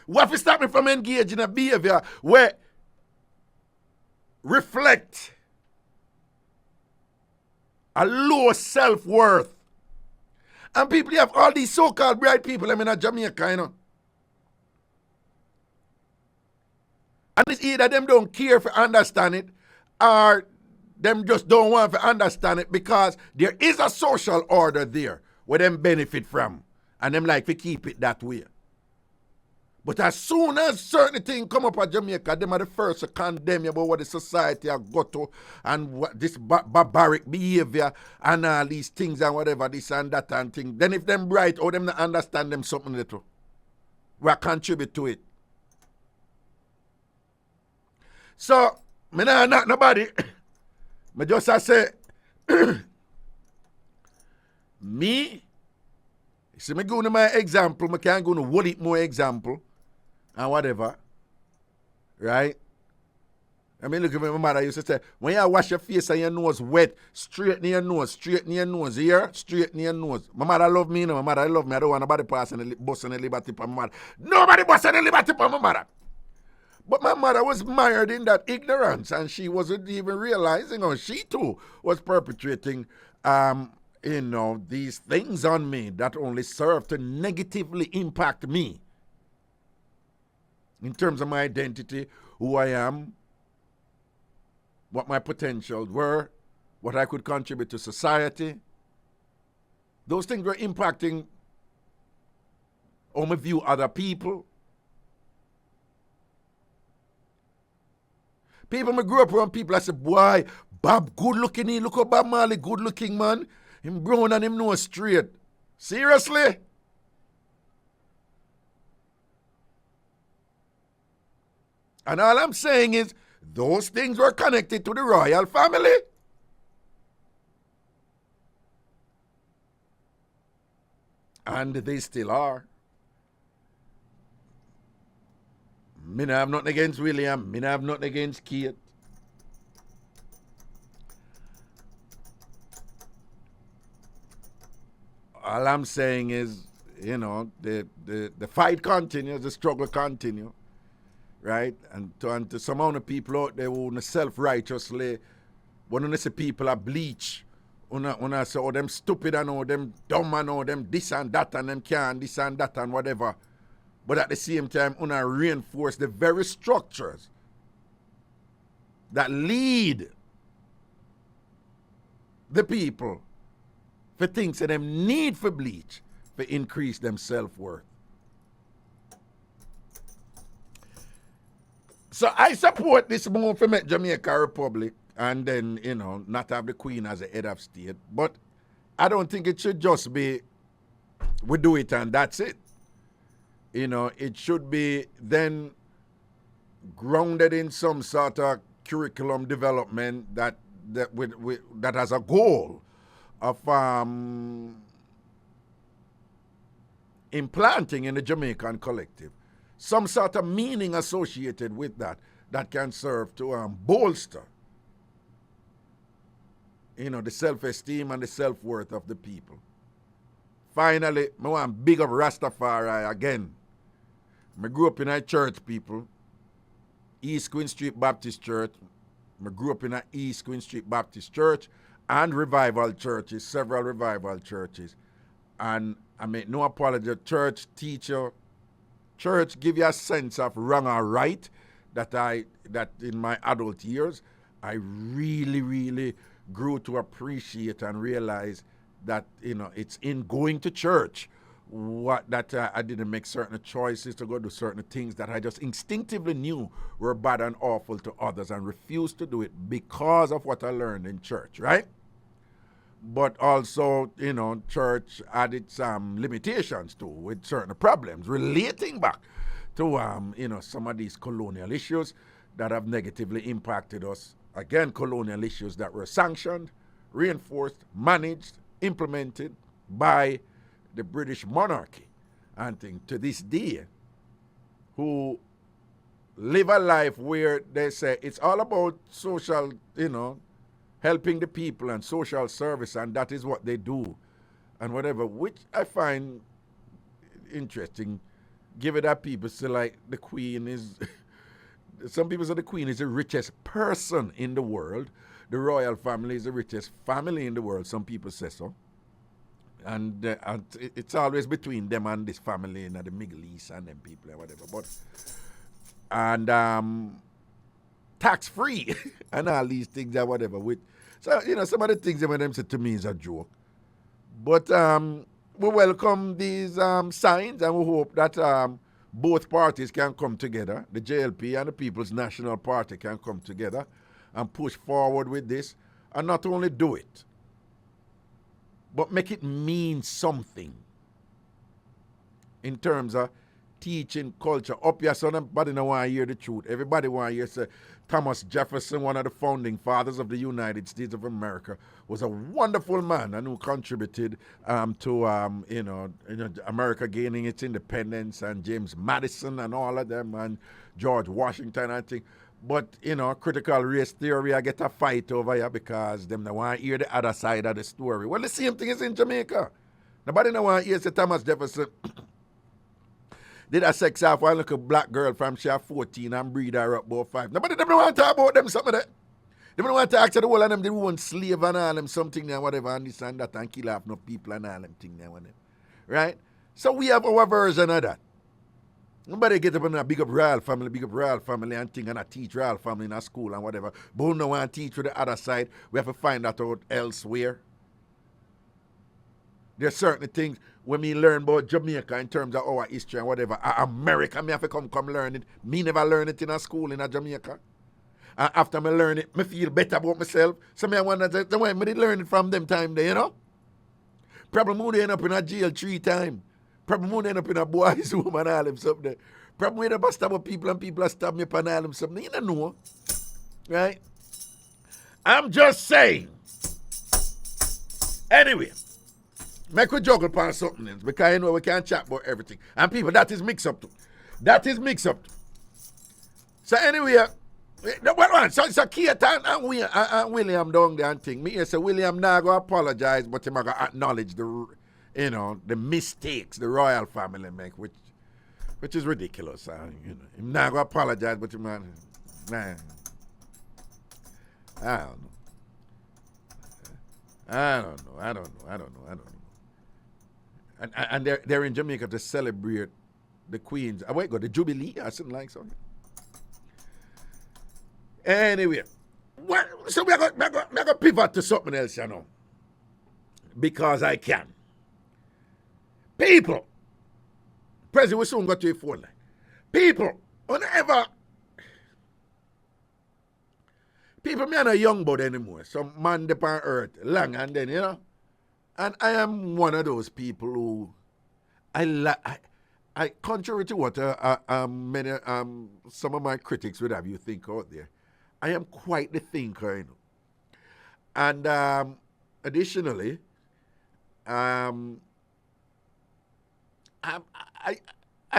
Speaker 1: What for stop me from engaging a behavior where reflect a low self-worth. And people have all these so-called bright people in Jamaica, you know. And it's either them don't care to understand it or them just don't want to understand it because there is a social order there where them benefit from. And them like to keep it that way. But as soon as certain things come up at Jamaica, them are the first to condemn you about what the society has got to and what this barbaric behavior and all these things and whatever, this and that and thing. Then if them bright or them not understand them something little, we contribute to it. So, me not knock nobody. Me just say, me, see me go to my example, me can't go to what it more example. And whatever, right? I mean, look at my mother used to say, when you wash your face and your nose wet, straighten your nose, here, straighten your nose. My mother love me, you know, my mother love me. I don't want nobody busting the liberty for my mother. Nobody busting the liberty for my mother. But my mother was mired in that ignorance, and she wasn't even realizing, or she too was perpetrating, these things on me that only serve to negatively impact me. In terms of my identity, who I am, what my potentials were, what I could contribute to society. Those things were impacting how I view other people. People, I grew up around people, I said, boy, Bob good looking, look how Bob Marley good looking, man. Him brown and him nose straight. Seriously? And all I'm saying is, those things were connected to the royal family. And they still are. Me not have nothing against William. Me not have nothing against Kate. All I'm saying is, you know, the fight continues, the struggle continues. Right? And to some amount of people out there who self-righteously, when they say people are bleach, when I say, oh, them stupid and oh, them dumb and oh, them this and that and them can't, this and that and whatever. But at the same time, when I reinforce the very structures that lead the people for things that them need for bleach, for increase them self-worth. So I support this move to make Jamaica a republic and then, you know, not have the Queen as a head of state. But I don't think it should just be, we do it and that's it. You know, it should be then grounded in some sort of curriculum development that has a goal of implanting in the Jamaican collective some sort of meaning associated with that can serve to bolster the self-esteem and the self-worth of the people. Finally, I want to big up Rastafari again. I grew up in a church, people. East Queen Street Baptist Church. I grew up in a East Queen Street Baptist Church and revival churches, several revival churches. And I make no apology. Church teacher, church give you a sense of wrong or right that in my adult years, I really, really grew to appreciate and realize that, it's in going to church I didn't make certain choices to go do certain things that I just instinctively knew were bad and awful to others and refused to do it because of what I learned in church, right? But also, church added some limitations too, with certain problems relating back to, some of these colonial issues that have negatively impacted us. Again, colonial issues that were sanctioned, reinforced, managed, implemented by the British monarchy, and to this day, who live a life where they say it's all about social, helping the people and social service, and that is what they do, and whatever, which I find interesting, given that people say like the Queen is, some people say the Queen is the richest person in the world, the royal family is the richest family in the world, some people say so. And it's always between them and this family in the Middle East and them people and whatever. And tax-free and all these things and whatever. So, some of the things that them say to me is a joke. But we welcome these signs and we hope that both parties can come together. The JLP and the People's National Party can come together and push forward with this. And not only do it, but make it mean something in terms of teaching culture. Up here, so nobody don't want to hear the truth. Everybody want to hear say Thomas Jefferson, one of the founding fathers of the United States of America, was a wonderful man and who contributed to America gaining its independence, and James Madison and all of them, and George Washington, I think. But, critical race theory, I get a fight over here because them don't want to hear the other side of the story. Well, the same thing is in Jamaica. Nobody don't want to hear say Thomas Jefferson did a sex off one little black girl from she 14 and breed her up about 5. Nobody don't want to talk about them, some of that. They don't want to ask the whole of them, they want slave and all them something and whatever and this and that and kill off no people and all them thing and whatever. Right? So we have our version of that. Nobody get up and big up royal family and thing and I teach royal family in a school and whatever. But we don't want to teach with the other side. We have to find that out elsewhere. There's certain things when we learn about Jamaica in terms of our history and whatever. America, me have to come learn it. Me never learn it in a school in a Jamaica. And after me learn it, me feel better about myself. So me I wonder the way me did learn it from them time there, Probably would end up in a jail 3 times. Probably would end up in a boys' home and all them something. Probably end up stab people and people stab me up and all them something. You don't know. Right? I'm just saying. Anyway, make we juggle upon something else because we can't chat about everything. And people, that is Mixup too. That is Mixup too. So anyway, so Kate and William down there and thing. Me say William now go apologize, but him go acknowledge the mistakes the royal family make, which is ridiculous. Him now go apologize, but him nah. I don't know. And they're in Jamaica to celebrate the Queen's. The Jubilee or something like so. Anyway, so we're going to pivot to something else, because I can. People, President, we soon got to your phone line. People, whenever, people, me are not young boy anymore. Some man upon earth, long and then, and I am one of those people who, I contrary to what many, some of my critics would have you think out there, I am quite the thinker, And additionally, I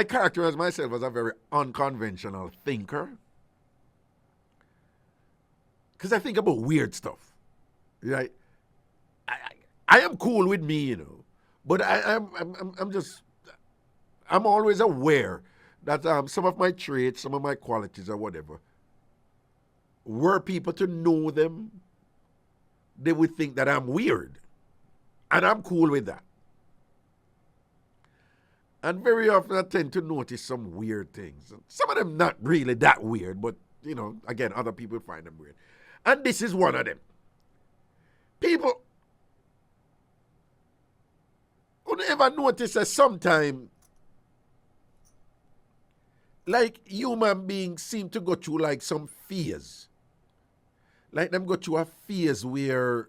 Speaker 1: characterize myself as a very unconventional thinker. Because I think about weird stuff, right? I am cool with me, you know, but I'm always aware that some of my traits, some of my qualities or whatever, were people to know them, they would think that I'm weird. And I'm cool with that. And very often I tend to notice some weird things. Some of them not really that weird, but, you know, again, other people find them weird. And this is one of them. People would ever notice that sometimes, like, human beings seem to go through, like, some phase. Like, them go through a phase where...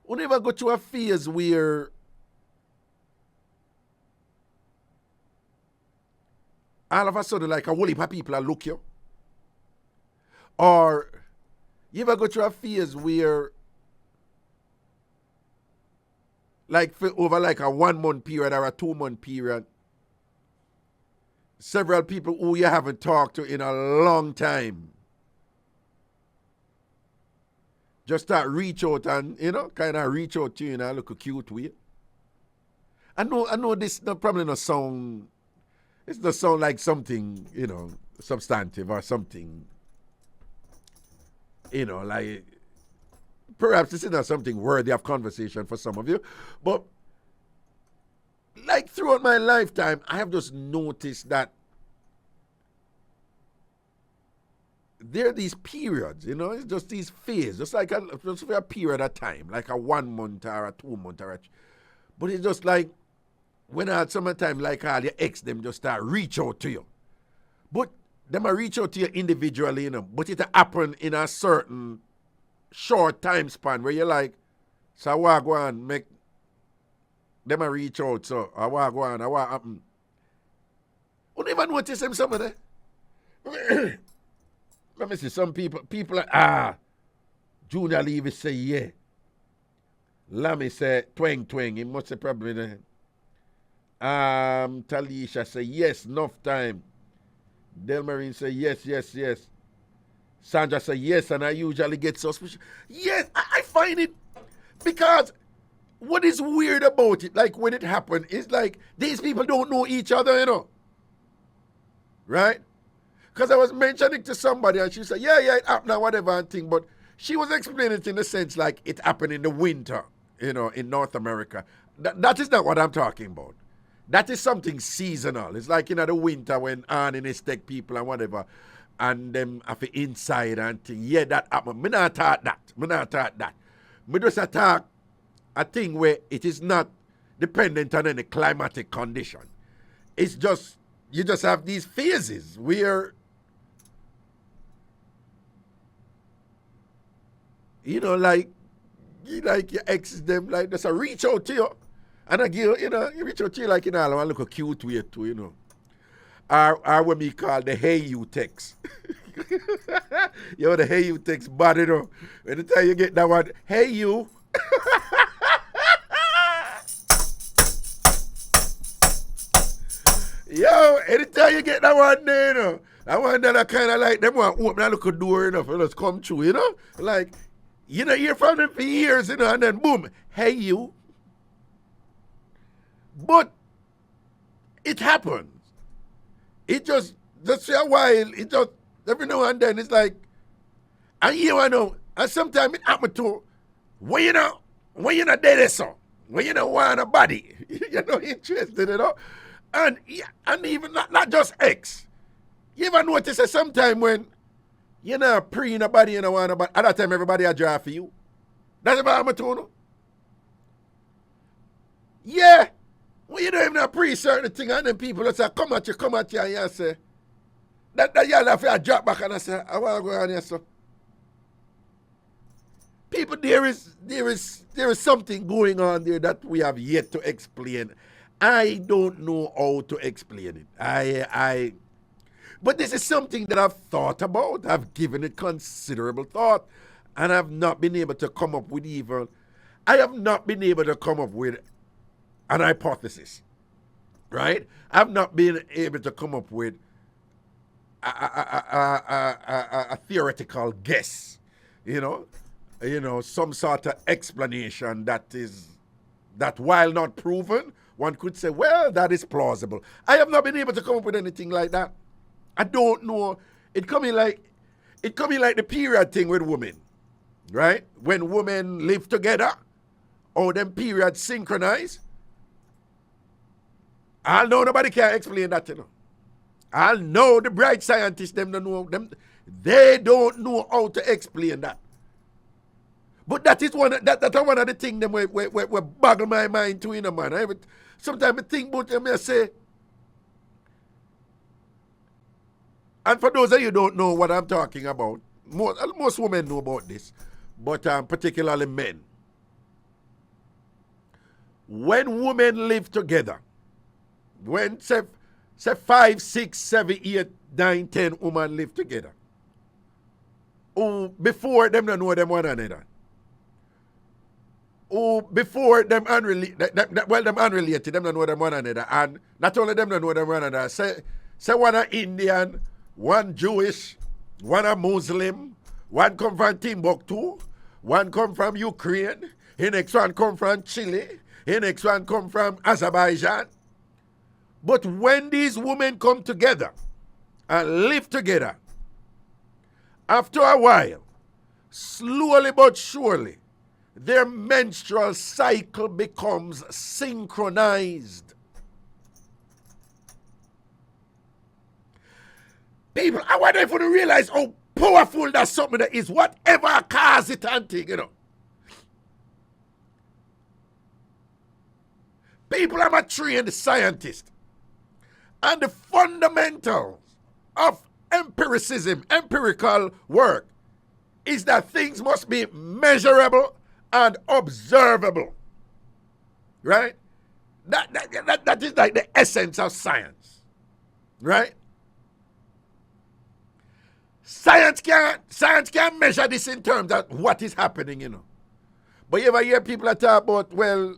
Speaker 1: would ever go through a phase where... all of a sudden, like, a whole heap of people are look you? Or you ever go through a phase where... like, for over, like, a 1 month period or a 2 month period, several people who you haven't talked to in a long time just start reach out and, you know, kind of reach out to you in a look cute way. I know this probably not sound, it's not sound like something, you know, substantive or something, you know, like, perhaps this is not something worthy of conversation for some of you, but like throughout my lifetime, I have just noticed that there are these periods, you know, it's just these phases, just like just for a period of time, like a 1 month or a 2 month but it's just like when I had summertime, like all your ex, them just start reach out to you. But them a reach out to you individually, you know, but it happen in a certain short time span where you're like, so I want to go and make them a reach out, so I want to go on, I want to happen. You never notice them, some of them. Let me see, some people like, Junior Levy say yeah. Lammy say twang twang, he must say probably the Talisha say yes, enough time. Delmarine say yes. Sandra say yes, and I usually get suspicious. Yes, I find it because what is weird about it, like when it happened, is like these people don't know each other, you know. Right? Because I was mentioning to somebody and she said, yeah, it happened or whatever and thing, but she was explaining it in the sense like it happened in the winter, you know, in North America. That is not what I'm talking about. That is something seasonal. It's like, you know, the winter when Ann and his tech people and whatever, and them have to inside and thing. Yeah, that happened. Me not talk that. Me just attack a thing where it is not dependent on any climatic condition. It's just, you just have these phases where, you know, like your ex them, like, just a reach out to you. And I give, you know, you reach out to you like, you know, I want to look a cute way too, you know. Or what we call the hey you text. You know, the hey you text bad, you know. Anytime you get that one, hey you. Yo, anytime you get that one there, you know. That one that I kind of like, them want to open that little door, you know, for us come through, you know. Like, you know, hear from them for years, you know, and then boom, hey you. But it happens. It just for a while, it just, every now and then, it's like, and you know, and sometimes it happens to, when you not dead so, when you don't want a body, you're not interested, you know, and even not just ex. You ever notice that sometime when you're not pre in a body, you don't want a body, at that time everybody a draw for you? That's about how I'm to know. Yeah. Well, you don't even pre certain thing, and then people will say, come at you, and you say, that y'all have to drop back, and I say, I want to go on here, so. People, there is something going on there that we have yet to explain. I don't know how to explain it. But this is something that I've thought about. I've given it considerable thought, and I've not been able to come up with an hypothesis, right? I've not been able to come up with a theoretical guess, you know? some sort of explanation that while not proven, one could say, well, that is plausible. I have not been able to come up with anything like that. I don't know. It coming like the period thing with women, right? When women live together, or them periods synchronize. I know nobody can explain that, I know the bright scientists, them don't know them. They don't know how to explain that. But that is one of the things them we boggle my mind to, man. Sometimes I think about them, I say, and for those of you who don't know what I'm talking about, most women know about this, but particularly men. When women live together, when say 5, 6, 7, 8, 9, 10 women live together, before them don't know them one another. Before them unrelated, them unrelated, them don't know them one another. And not only them don't know them one another, say one a Indian, one Jewish, one a Muslim, one come from Timbuktu, one come from Ukraine, the next one come from Chile, the next one come from Azerbaijan. But when these women come together and live together, after a while, slowly but surely, their menstrual cycle becomes synchronized. People, I wonder if you realize how powerful that something that is, whatever cause it and thing, People, I'm a trained scientist. And the fundamentals of empirical work, is that things must be measurable and observable. Right? That is like the essence of science. Right? Science can't measure this in terms of what is happening, But you ever hear people that talk about, well,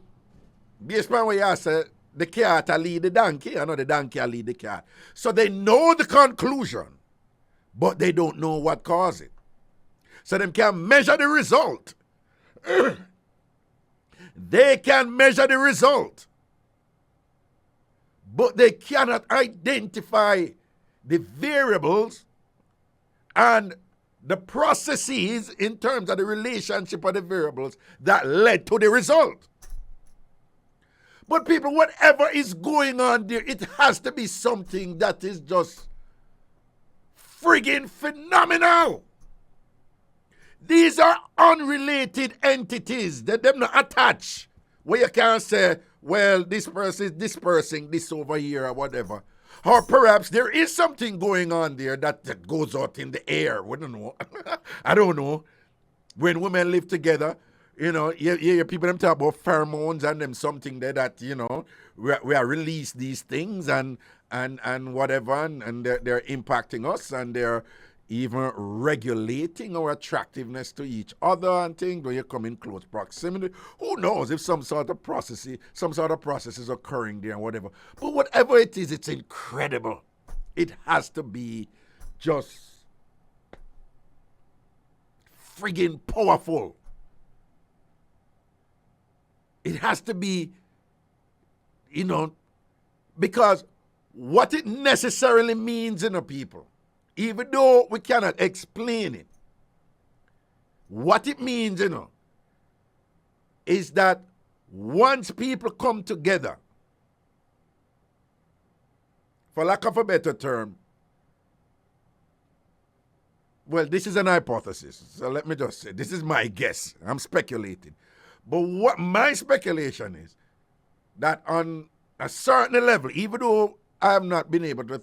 Speaker 1: based on what you say, the cat will lead the donkey, the donkey will lead the cat. So they know the conclusion, but they don't know what caused it. So they can measure the result. They can measure the result, but they cannot identify the variables and the processes in terms of the relationship of the variables that led to the result. But people, whatever is going on there, it has to be something that is just friggin' phenomenal. These are unrelated entities that them not attached. Where you can't say, well, this person is dispersing this over here or whatever. Or perhaps there is something going on there that goes out in the air. We don't know. I don't know. When women live together, you hear people them talk about pheromones and them something there that, we are release these things and whatever, and they're impacting us, and they're even regulating our attractiveness to each other and things when you come in close proximity. Who knows if some sort of process is occurring there and whatever. But whatever it is, it's incredible. It has to be just friggin' powerful. It has to be, because what it necessarily means, people, even though we cannot explain it, what it means, is that once people come together, for lack of a better term, well, this is an hypothesis, so let me just say, this is my guess, I'm speculating. But what my speculation is, that on a certain level, even though I have not been able to,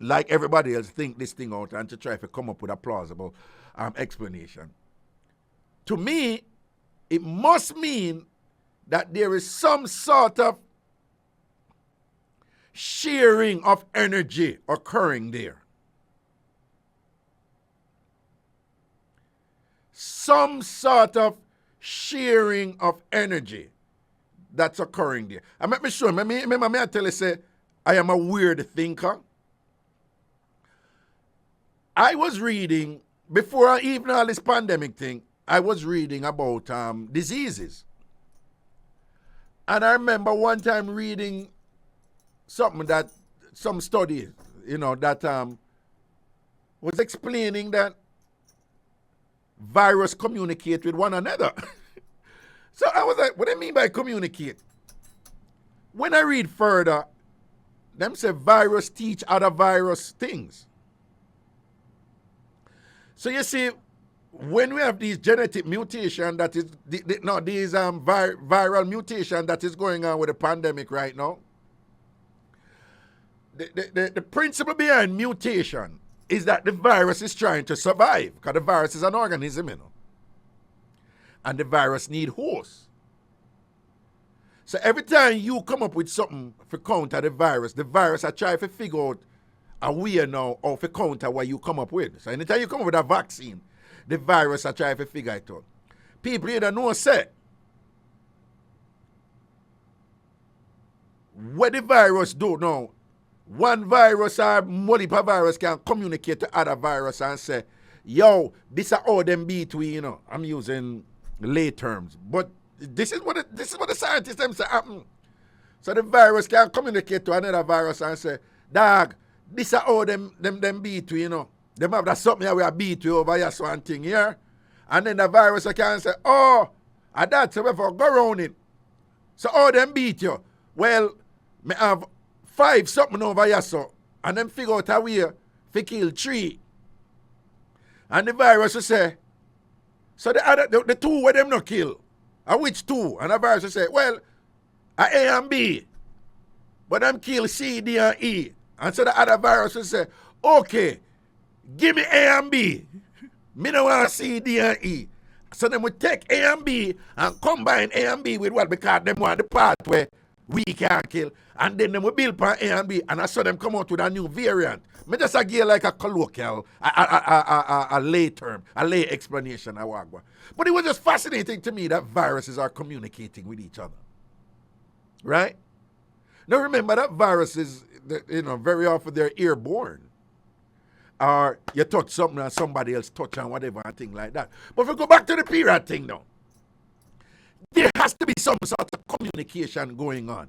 Speaker 1: like everybody else, think this thing out and to try to come up with a plausible explanation, to me, it must mean that there is some sort of sharing of energy occurring there. Some sort of sharing of energy that's occurring there. And let me show you. May I tell you, say, I am a weird thinker. I was reading, before even all this pandemic thing, I was reading about diseases. And I remember one time reading some study, that was explaining that virus communicate with one another. So I was like, what do you mean by communicate? When I read further, them say virus teach other virus things. So you see, when we have these genetic mutation that is, viral mutation that is going on with the pandemic right now, the principle behind mutation is that the virus is trying to survive, because the virus is an organism, and the virus need hosts. So every time you come up with something for counter the virus are trying to figure out a way now or for counter what you come up with. So anytime you come up with a vaccine, the virus are trying to figure it out. People here don't know say what the virus do now. One virus or multiple virus can communicate to other virus and say, yo, this is how them beat we, I'm using lay terms. But this is what the scientists them say happen. So the virus can communicate to another virus and say, dog, this is how them beat we, Them have that something here we are beat you over here, so one thing here. And then the virus can say, oh, and that's where for go around it. So how them beat you? Well, me have 5 something over here, so, and then figure out a way to kill 3. And the virus will say, so the 2 where them not kill, and which 2? And the virus will say, well, A and B, but them kill C, D, and E. And so the other virus will say, okay, give me A and B. Me no want C, D, and E. So then we take A and B and combine A and B with what? Because them want the part where we can't kill. And then we build upon A and B, and I saw them come out with a new variant. Me just give like a colloquial, a lay term, a lay explanation. But it was just fascinating to me that viruses are communicating with each other. Right? Now remember that viruses, very often they're airborne. Or you touch something and somebody else touch and whatever and thing like that. But if we go back to the period thing now, there has to be some sort of communication going on.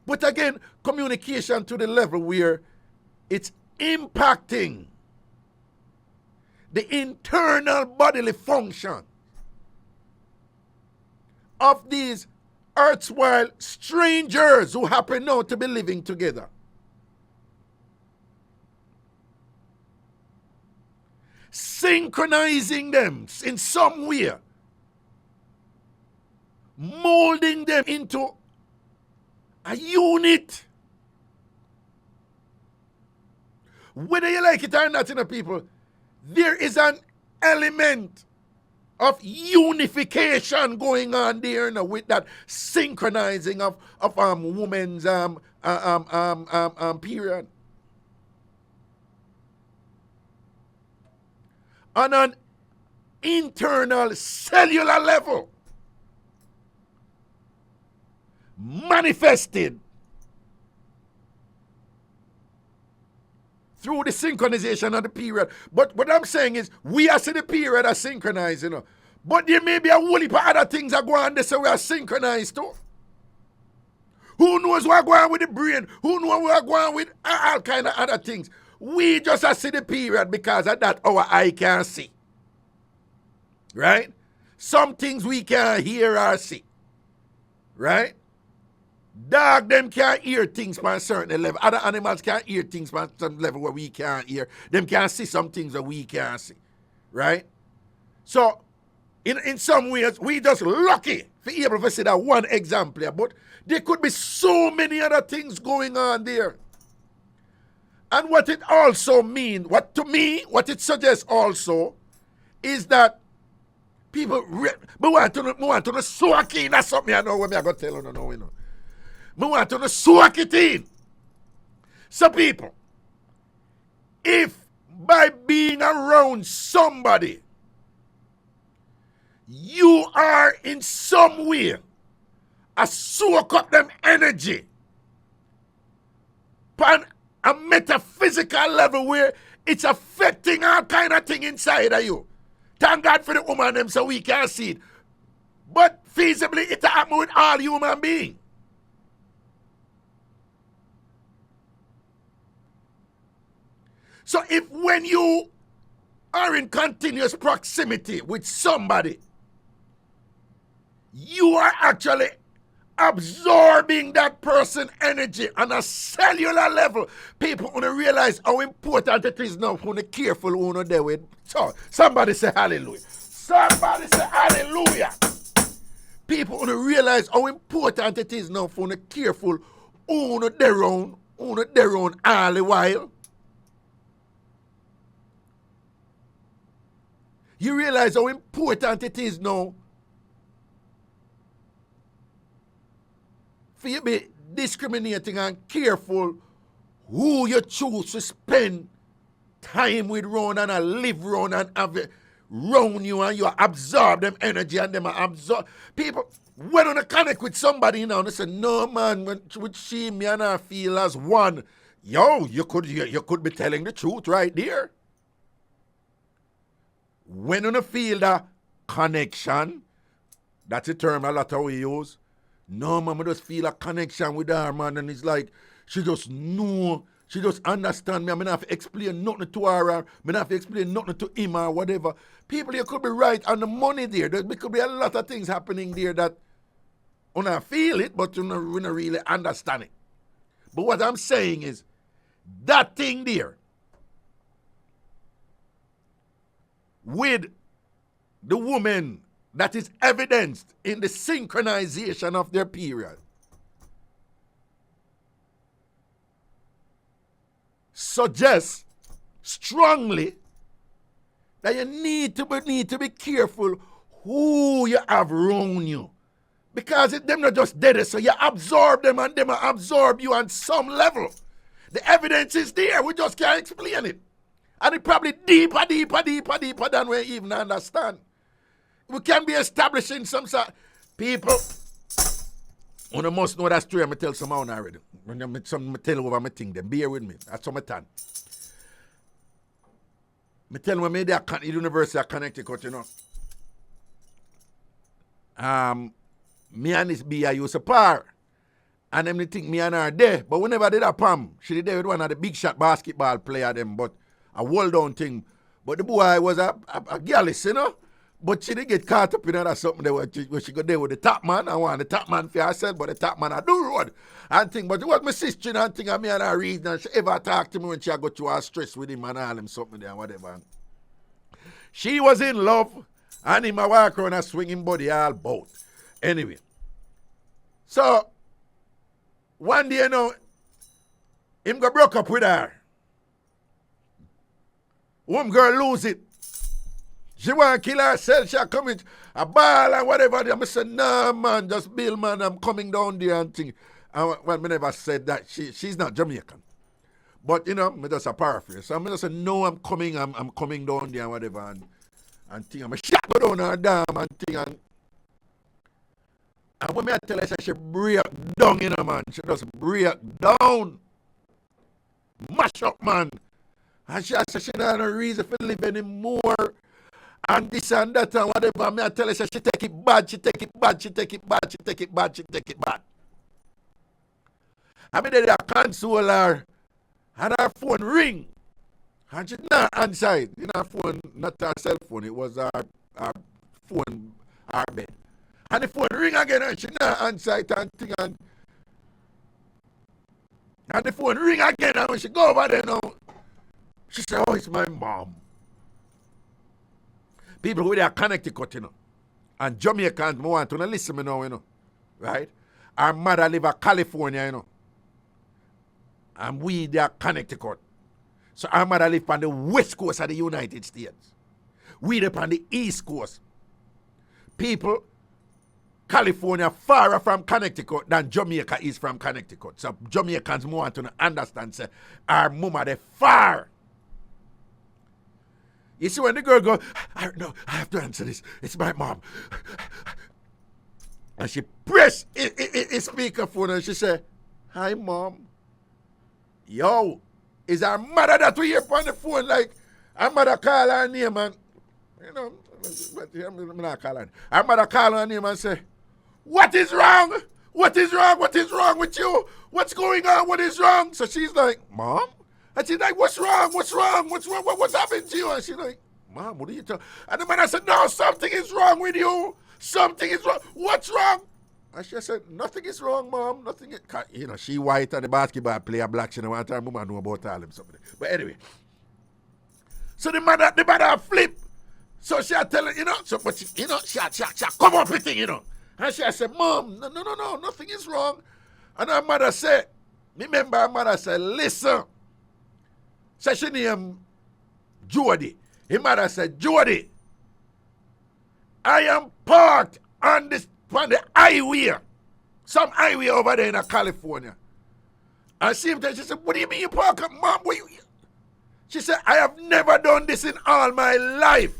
Speaker 1: But again, communication to the level where it's impacting the internal bodily function of these erstwhile strangers who happen now to be living together. Synchronizing them in some way, molding them into a unit. Whether you like it or not, people, there is an element of unification going on there with that synchronizing of women's period. On an internal cellular level, manifested through the synchronization of the period. But what I'm saying is, we are seeing the period are synchronized, But there may be a whole heap of other things that go on there, so we are synchronized too. Who knows what going on with the brain? Who knows what going on with all kind of other things? We just see the period because of that our eye can see. Right? Some things we can't hear or see. Right? Dog, them can't hear things by a certain level. Other animals can't hear things by some level where we can't hear. Them can't see some things that we can't see. Right? So, in some ways, we just lucky to be able to see that one example here. But there could be so many other things going on there. And what it also means, what it suggests also, is that people, we want to soak in. That's something I know what I'm going to tell you. We want to soak it in. So people, if by being around somebody, you are in some way a soak up them energy on a metaphysical level where it's affecting all kind of thing inside of you. Thank God for the woman them so we can see it. But feasibly, it happen with all human beings. So if when you are in continuous proximity with somebody, you are actually absorbing that person's energy on a cellular level. People want to realize how important it is now for the careful who know there with. So somebody say hallelujah. Somebody say hallelujah. People want to realize how important it is now for the careful who know their own all the while. You realize how important it is now for you be discriminating and careful who you choose to spend time with round and live round and have it round you, and you absorb them energy and them absorb. People, when you connect with somebody now, they say, no man, with she, me and I feel as one. Yo, you could be telling the truth right there. When you feel that connection, that's a term a lot of we use. No, man, I just feel a connection with her, man, and it's like she just know, she just understand me. I mean, I have to explain nothing to her, I mean, I have to explain nothing to him or whatever. People, you could be right on the money there. There could be a lot of things happening there that you don't feel it, but you don't really understand it. But what I'm saying is, that thing there, with the woman that is evidenced in the synchronization of their period, suggests strongly that you need to be careful who you have around you. Because them not just dead, so you absorb them and them absorb you on some level. The evidence is there, we just can't explain it. And it's probably deeper than we even understand. We can be establishing some sort. People, you must know that story. I'm going to tell someone already. When I tell over my thing, then bear with me. That's some time. I tell them I made the University of Connecticut, you know. Me and this B, I used to par. And them they think me and her there. But we never did a PAM. She did there with one of the big shot basketball player them, but a hold down thing. But the boy was a girlish, you know. But she didn't get caught up in that something there where she got there with the top man. I want the top man for herself, but the top man I do road. And thing, but it was my sister and thing, and me and her reason, and she ever talked to me when she got to her stress with him and all him something there and whatever. She was in love, and him a walk around and swing him body all bout. Anyway. So, one day, you know, him got broke up with her. One girl lose it. She want to kill herself. She come in a ball and whatever. I said, nah, man, just Bill, man, I'm coming down there and thing. And well, me never said that. She's not Jamaican. But, you know, me just a paraphrase. So I just said, no, I'm coming down there and whatever. And thing. I'm a shot go down her dam and thing. And when I tell her, she break down, you know, man. She just break down. Mash up, man. And she said she don't have no reason for live anymore. And this and that and whatever. I tell her, she take it bad, she take it bad, she take it bad, she take it bad, she take it bad. I mean, they console her. And her phone ring. And she not answer it. You know, her phone, not her cell phone, it was her phone, her bed. And the phone ring again and she not answer it and thing. And the phone ring again and when she go over there now, she said, oh, it's my mom. People who are Connecticut, you know. And Jamaicans, I want to listen to me now, you know. Right? Our mother live in California, you know. And we, they are Connecticut. So our mother live on the west coast of the United States. We live on the east coast. People, California far from Connecticut than Jamaica is from Connecticut. So Jamaicans want to understand, say, our mama, they far. You see when the girl goes, I have to answer this. It's my mom. And she pressed his speakerphone and she said, hi, mom. Yo, is our mother that we hear on the phone like our mother call her name and You know, but I'm not calling. Her mother call her name and say, what is wrong? What is wrong? What is wrong with you? What's going on? What is wrong? So she's like, Mom? And she's like, what's wrong? What's wrong? What's wrong? What's happened to you? And she's like, Mom, what are you talking? And the man said, no, something is wrong with you. Something is wrong. What's wrong? And she said, nothing is wrong, Mom. Nothing. You know, she white and the basketball player black. She don't want her mama know about all them something. But anyway. So the mother flip. So she tell her, you know, so but she, you know, she come up with it, you know. And she said, Mom, no, nothing is wrong. And her mother said, remember her mother said, listen. So she named Jody. Her mother said, Jody, I am parked on the highway. Some highway over there in California. And she said, what do you mean you park up, Mom? What you? She said, I have never done this in all my life.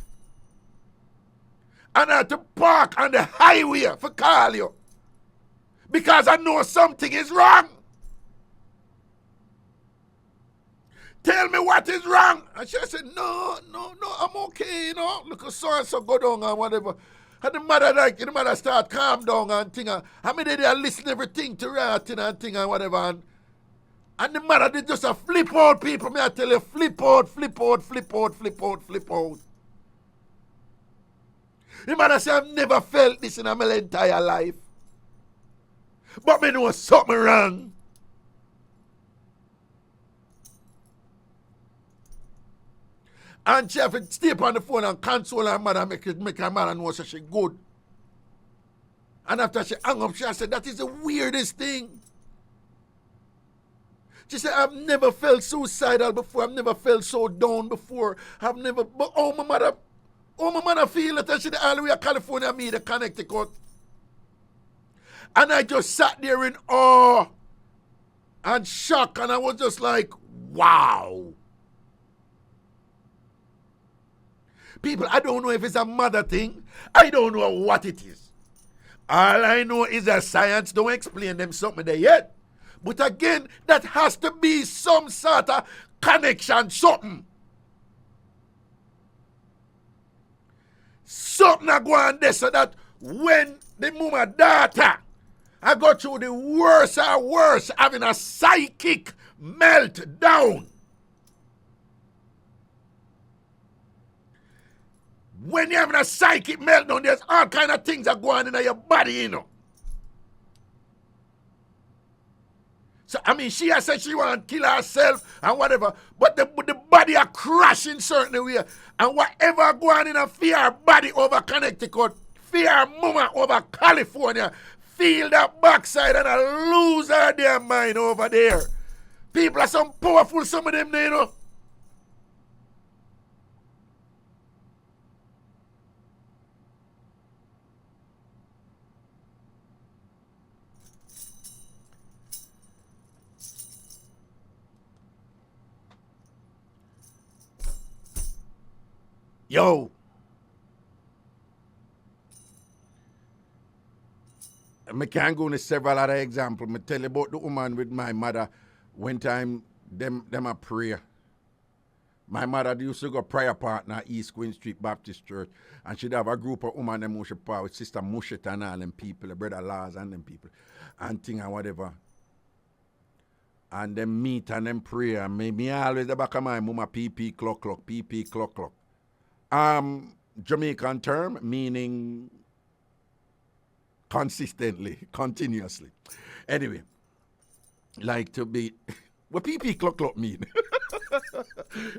Speaker 1: And I had to park on the highway for call you. Because I know something is wrong. Tell me what is wrong. And she said, no, I'm okay, you know. Look, so go down and whatever. And the mother start calm down and thing. I mean, they listen everything to her and thing and whatever. And the mother did just a flip out, people. May I tell you, flip out. The mother said, I've never felt this in my entire life. But me know something wrong. And she have to stay up on the phone and console her mother, make her mother know that she's good. And after she hung up, she said, that is the weirdest thing. She said, I've never felt suicidal before. I've never felt so down before. I've never, but my mother feel that I should all the way to California, me, the Connecticut. And I just sat there in awe and shock, and I was just like, wow. People, I don't know if it's a mother thing. I don't know what it is. All I know is that science don't explain them something there yet. But again, that has to be some sort of connection, something. Something I go on there so that when the mama daughter I go through the worst and worst, having a psychic meltdown. When you're having a psychic meltdown, there's all kind of things that go on in your body, you know. So, I mean, she has said she want to kill herself and whatever, but the body are crashing certain way. And whatever go on in a fear body over Connecticut, fear mama over California, feel that backside and I lose her damn mind over there. People are some powerful, some of them, you know. Yo. I can go into several other examples. I tell you about the woman with my mother when time them a prayer. My mother used to go prayer partner at East Queen Street Baptist Church, and she'd have a group of women them who should pray with Sister Mushet and all them people, Brother Lars and them people, and thing and whatever. And them meet and them pray, and me always the back of my mama PP clock. Jamaican term meaning consistently, continuously. Anyway, like to be, what PP clock mean?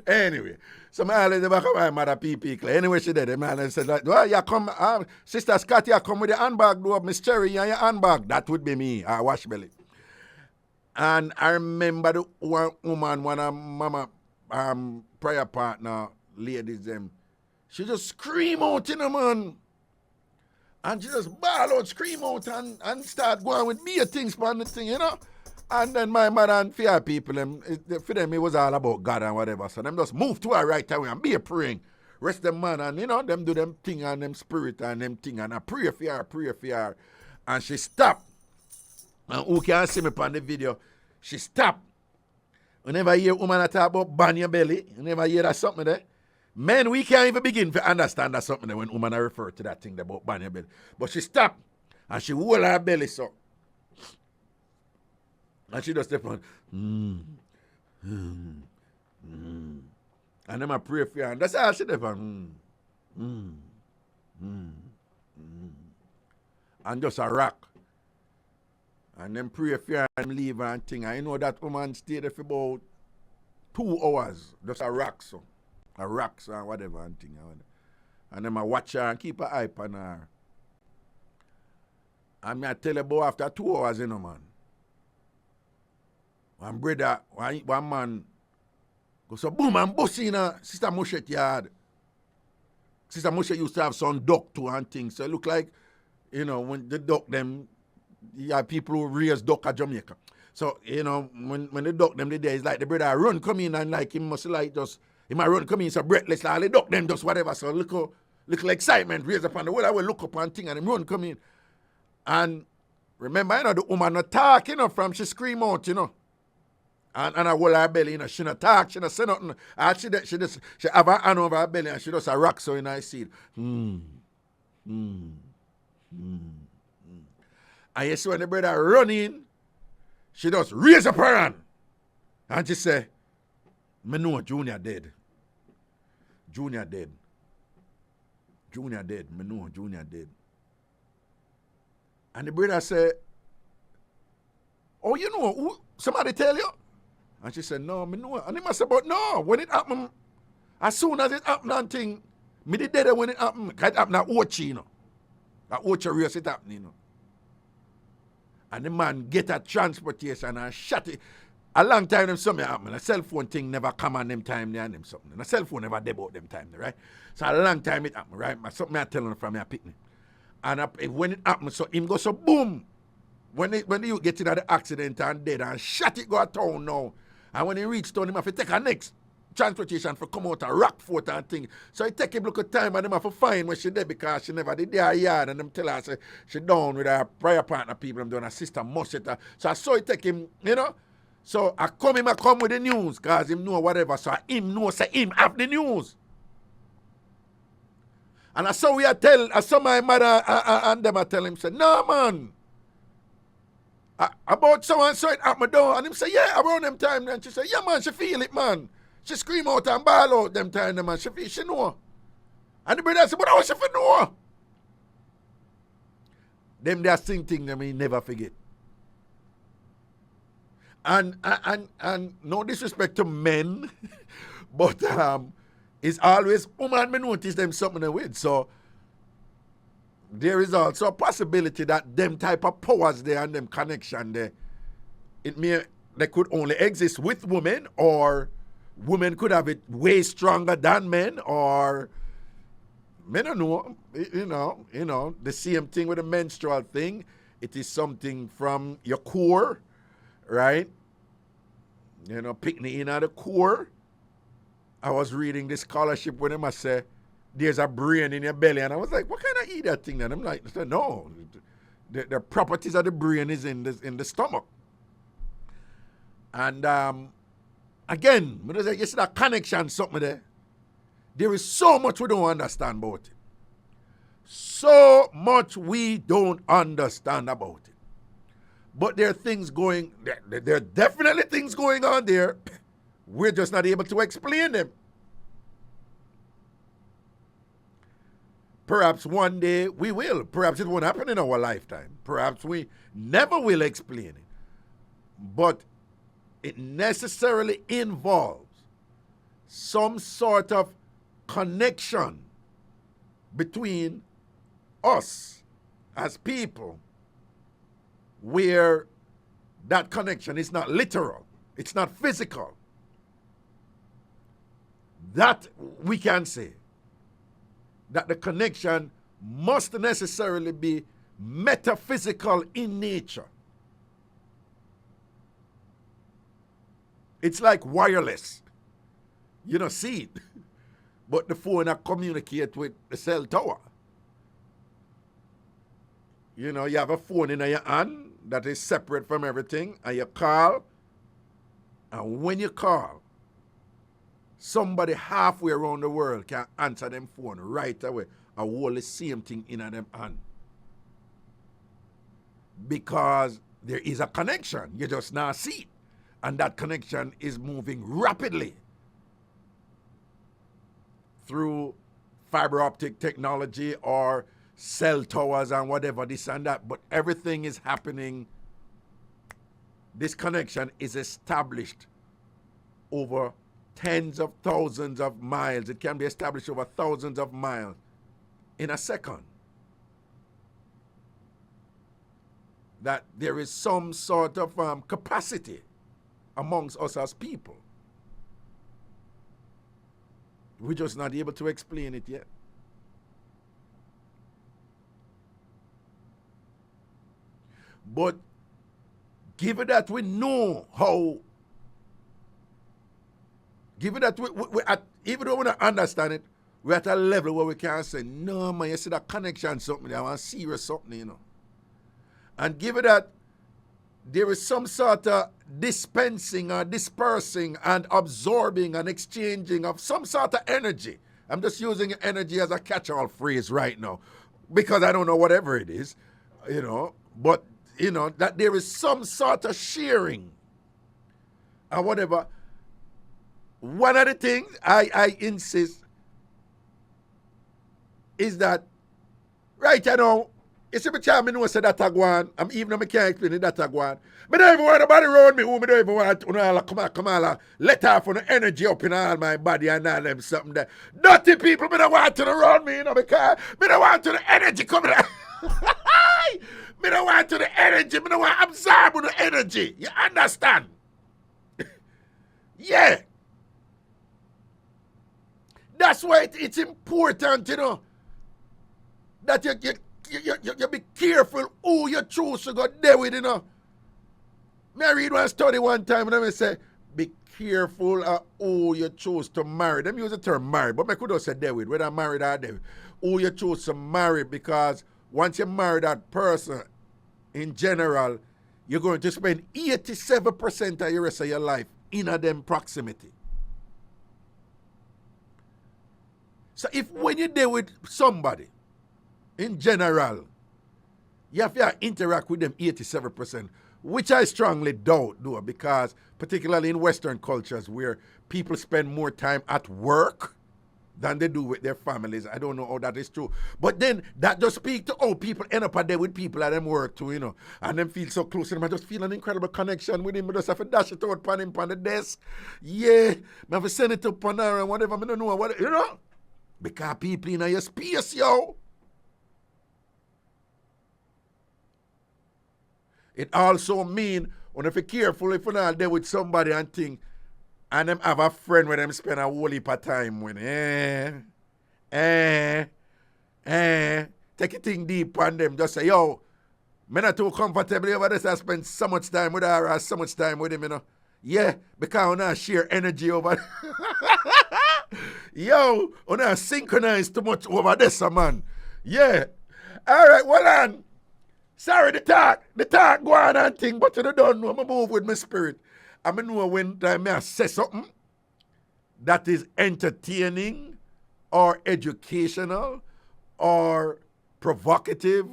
Speaker 1: Anyway, so my always the back of my mother PP clock. Anyway, she did. The man said like, well, you come, Sister Scotty, you come with the handbag, do up Miss Cherry and your handbag. That would be me, wash belly. And I remember the one woman, one of mama prayer partner, ladies them. She just scream out, you know, man. And she just bawl out, scream out, and start going with me things for the thing, you know. And then my mother and fear people, for them, it was all about God and whatever. So them just move to her right away and be praying. Rest them man and, you know, them do them thing and them spirit and them thing. And I pray for her. And she stopped. And who can see me on the video? She stopped. You never hear a woman talk about ban your belly. You never hear that something there? Men, we can't even begin to understand that something when woman refer to that thing about bang your belly. But she stop and she hold her belly so. And she just step on. And then I pray for her. And that's how she step on. And just a rock. And then pray for her and leave her and thing. And you know that woman stayed there for about 2 hours. Just a rock so. A rocks and whatever and thing. And then I watch her and keep an eye on her. And I tell her about after 2 hours, you know, man. One brother, one man, go so boom and bust in Sister Moshe yard. Sister Moshe used to have some duck too and things. So it look like, you know, when the duck them, you have people who raise duck at Jamaica. So, you know, when the duck them the day, it's like the brother run come in and like him must like just, he might run come in so breathless, like the duck them just whatever. So little excitement raised upon the world. I will look up and thing and him run come in. And remember, you know, the woman not talk, you know, from she scream out, you know. And I hold her belly, you know, she not talk, she not say nothing. And she have her hand over her belly and she just a rock so in her seat. And you see when the brother run in, she just raise up her hand. And she say, me know Junior dead. Junior dead. Junior dead. Me know Junior dead. And the brother say, oh, you know, who, somebody tell you? And she said, no, me know. And he must say, but no, when it happened, as soon as it happened and thing, me did dead when it happened. It happened at Ochi, you know. At Ochi race it happened, you know. And the man get a transportation and shot it. A long time them something happened. A cell phone thing never come on them time there and them something. And a cell phone never debut them time there, right? So a long time it happened, right? Something I telling from me a picnic. And when it happened, so him go so boom. When you get into the accident and dead and shot it go a town now. And when he reach town, him have to take a next transportation for come out a Rockfort and thing. So he take him look at time and him have to find when she dead because she never did their yard and them tell her say she down with her prior partner people them doing her sister Musheta. So I saw it take him, you know. So I come with the news because him know whatever. So him know say him have the news. And I saw my mother and them I tell him say, no man. About someone saw it at my door and him say, yeah, around them time. And she say, yeah man, she feel it man. She scream out and bawl out them time man. She know. And the brother said, but how she know? Them they sing thing them he never forget. And no disrespect to men, but it's always woman me notice them something with. So there is also a possibility that them type of powers there and them connection there, they could only exist with women, or women could have it way stronger than men, or men don't know, you know, the same thing with the menstrual thing. It is something from your core, right? You know, picnic in at the core. I was reading this scholarship with him. I said, there's a brain in your belly. And I was like, what kind of eat that thing? And I'm like, no, the properties of the brain is in the stomach. And again, you see that connection, something there. There is so much we don't understand about it. So much we don't understand about it. But there are things going, there are definitely things going on there. We're just not able to explain them. Perhaps one day we will. Perhaps it won't happen in our lifetime. Perhaps we never will explain it. But it necessarily involves some sort of connection between us as people, where that connection is not literal, it's not physical. That we can say that the connection must necessarily be metaphysical in nature. It's like wireless. You don't see it, but the phone communicates with the cell tower. You know, you have a phone in your hand that is separate from everything, and you call, and when you call, somebody halfway around the world can answer them phone right away and hold the same thing in them hand. Because there is a connection. You just not see it. And that connection is moving rapidly through fiber optic technology or cell towers and whatever, this and that. But everything is happening. This connection is established over tens of thousands of miles. It can be established over thousands of miles in a second. That there is some sort of capacity amongst us as people. We're just not able to explain it yet. But given that we know how, given that even though we don't understand it, we're at a level where we can say, no man, you see that connection something, I want to serious something, you know. And given that there is some sort of dispensing or dispersing and absorbing and exchanging of some sort of energy. I'm just using energy as a catch-all phrase right now because I don't know whatever it is, you know, but, you know, that there is some sort of sharing and whatever. One of the things I insist is that right now, you see me tell me know say that I go on. I'm even though I can't explain it that I go on. I don't even want nobody around me who me don't even want to come on, let off on the energy up in all my body and all them something there. Dirty people, me don't want to around me, you know, because me don't want to the energy coming out. Me don't want to the energy, me don't want to absorb the energy. You understand? Yeah. That's why it's important, you know, that you be careful who you choose to go there with, you know. Me I read one study one time and I say, be careful of who you choose to marry. Them use the term marry, but I could also say there with, whether married or there. Who you choose to marry, because once you marry that person, in general, you're going to spend 87% of the rest of your life in a them proximity. So if when you're there with somebody, in general, you have to interact with them 87%, which I strongly doubt, though, because particularly in Western cultures where people spend more time at work than they do with their families. I don't know how that is true. But then that just speaks to how people end up there with people at them work too, you know, and them feel so close to them. I just feel an incredible connection with him. I just have to dash it out on him on the desk. Yeah, I have to send it up on her and whatever. I don't know what, you know, because people in your space, yo. It also mean when if you're careful if you're not there with somebody and think, and them have a friend where them spend a whole heap of time with. Take a thing deep on them. Just say, yo, me not too comfortable over this. I spend so much time with her or so much time with him, you know. Yeah, because we not share energy over yo, we not synchronize too much over this, man. Yeah. All right, well on. Sorry, the talk go on and thing, but you don't know, I move with my spirit. I know when I say something that is entertaining or educational or provocative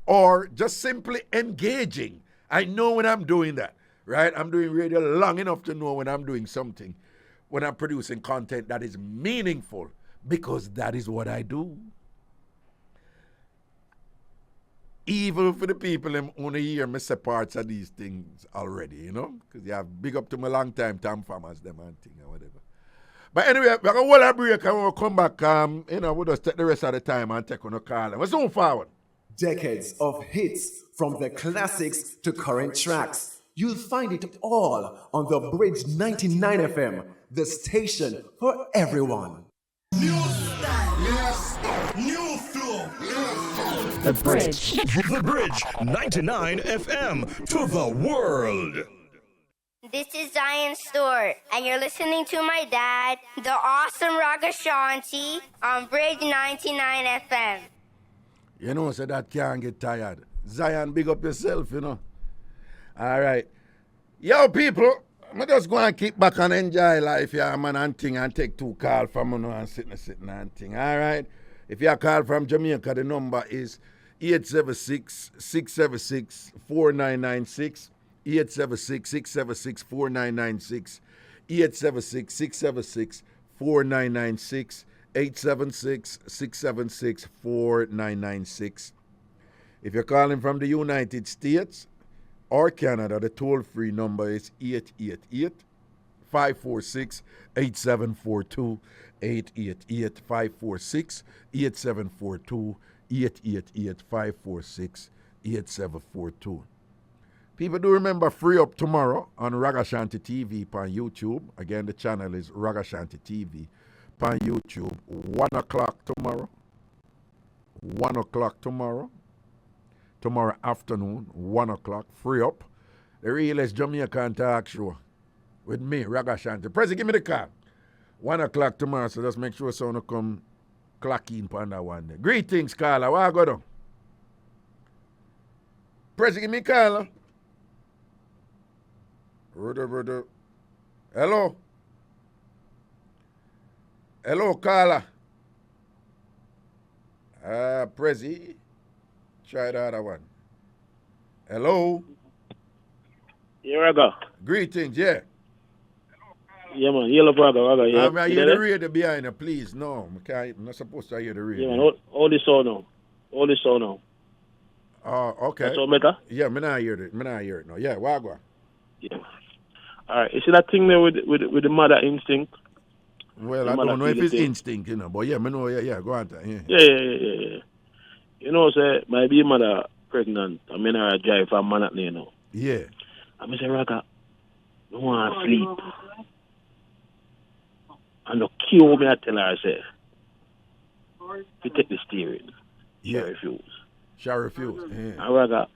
Speaker 1: or just simply engaging. I know when I'm doing that, right? I'm doing radio long enough to know when I'm doing something, when I'm producing content that is meaningful, because that is what I do. Even for the people who only hear me say parts of these things already, you know? Because you have big up to my long time TamFam as them and thing or whatever. But anyway, we're going to hold a break and we'll come back. You know, we'll just take the rest of the time and take on a call. We're soon forward.
Speaker 5: Decades of hits, from the classics to current tracks. You'll find it all on the Bridge 99 FM, the station for everyone.
Speaker 6: New style, yes, new flow,
Speaker 7: The Bridge.
Speaker 6: The Bridge 99 FM to the world.
Speaker 8: This is Zion Stewart, and you're listening to my dad, the awesome Ragashanti, on Bridge 99 FM.
Speaker 1: You know, so that can't get tired. Zion, big up yourself, you know. All right. Yo, people, I just go and kick back and enjoy life, yeah, man, and thing, and take 2 calls from you and sitting and thing. All right? If you call from Jamaica, the number is 876-676-4996. 876-676-4996. 876-676-4996. 876-676-4996. If you're calling from the United States or Canada, the toll-free number is 888-546-8742. 888-546-8742. 888-546-8742. People do remember Free Up tomorrow on Ragashanti TV on YouTube. Again, the channel is Ragashanti TV on YouTube. 1 o'clock tomorrow. 1 o'clock tomorrow. Tomorrow afternoon, 1 o'clock. Free Up. The realest Jamaican talk show with me, Ragashanti. Prezi, give me the call. 1 o'clock tomorrow, so just make sure someone come clock in on that one day. Greetings, Carla. Where I go down? Prezi, give me a call. Brother. Hello? Hello, Carla. Prezi. Try the other one. Hello?
Speaker 9: Yeah, Raga.
Speaker 1: Greetings, yeah.
Speaker 9: Yeah, man. Yellow brother, Raga. Yeah.
Speaker 1: I hear the radio behind you, please. No, I'm not supposed to hear the radio.
Speaker 9: Yeah, man. All this on now.
Speaker 1: Oh, okay.
Speaker 9: That's all better?
Speaker 1: Yeah, me not hear it now. Yeah, wagwa.
Speaker 9: Yeah. All right. You see that thing there with the mother instinct?
Speaker 1: Well, I don't know if it's instinct, but yeah, me know, yeah, go on.
Speaker 9: Yeah. You know, say, my baby mother pregnant, I mean, I drive from Monarchy,
Speaker 1: Yeah.
Speaker 9: I say, Raga, I want to sleep. And the kill me, I tell her, I say, you take the steering. She refuse.
Speaker 1: Yeah.
Speaker 9: And Raga,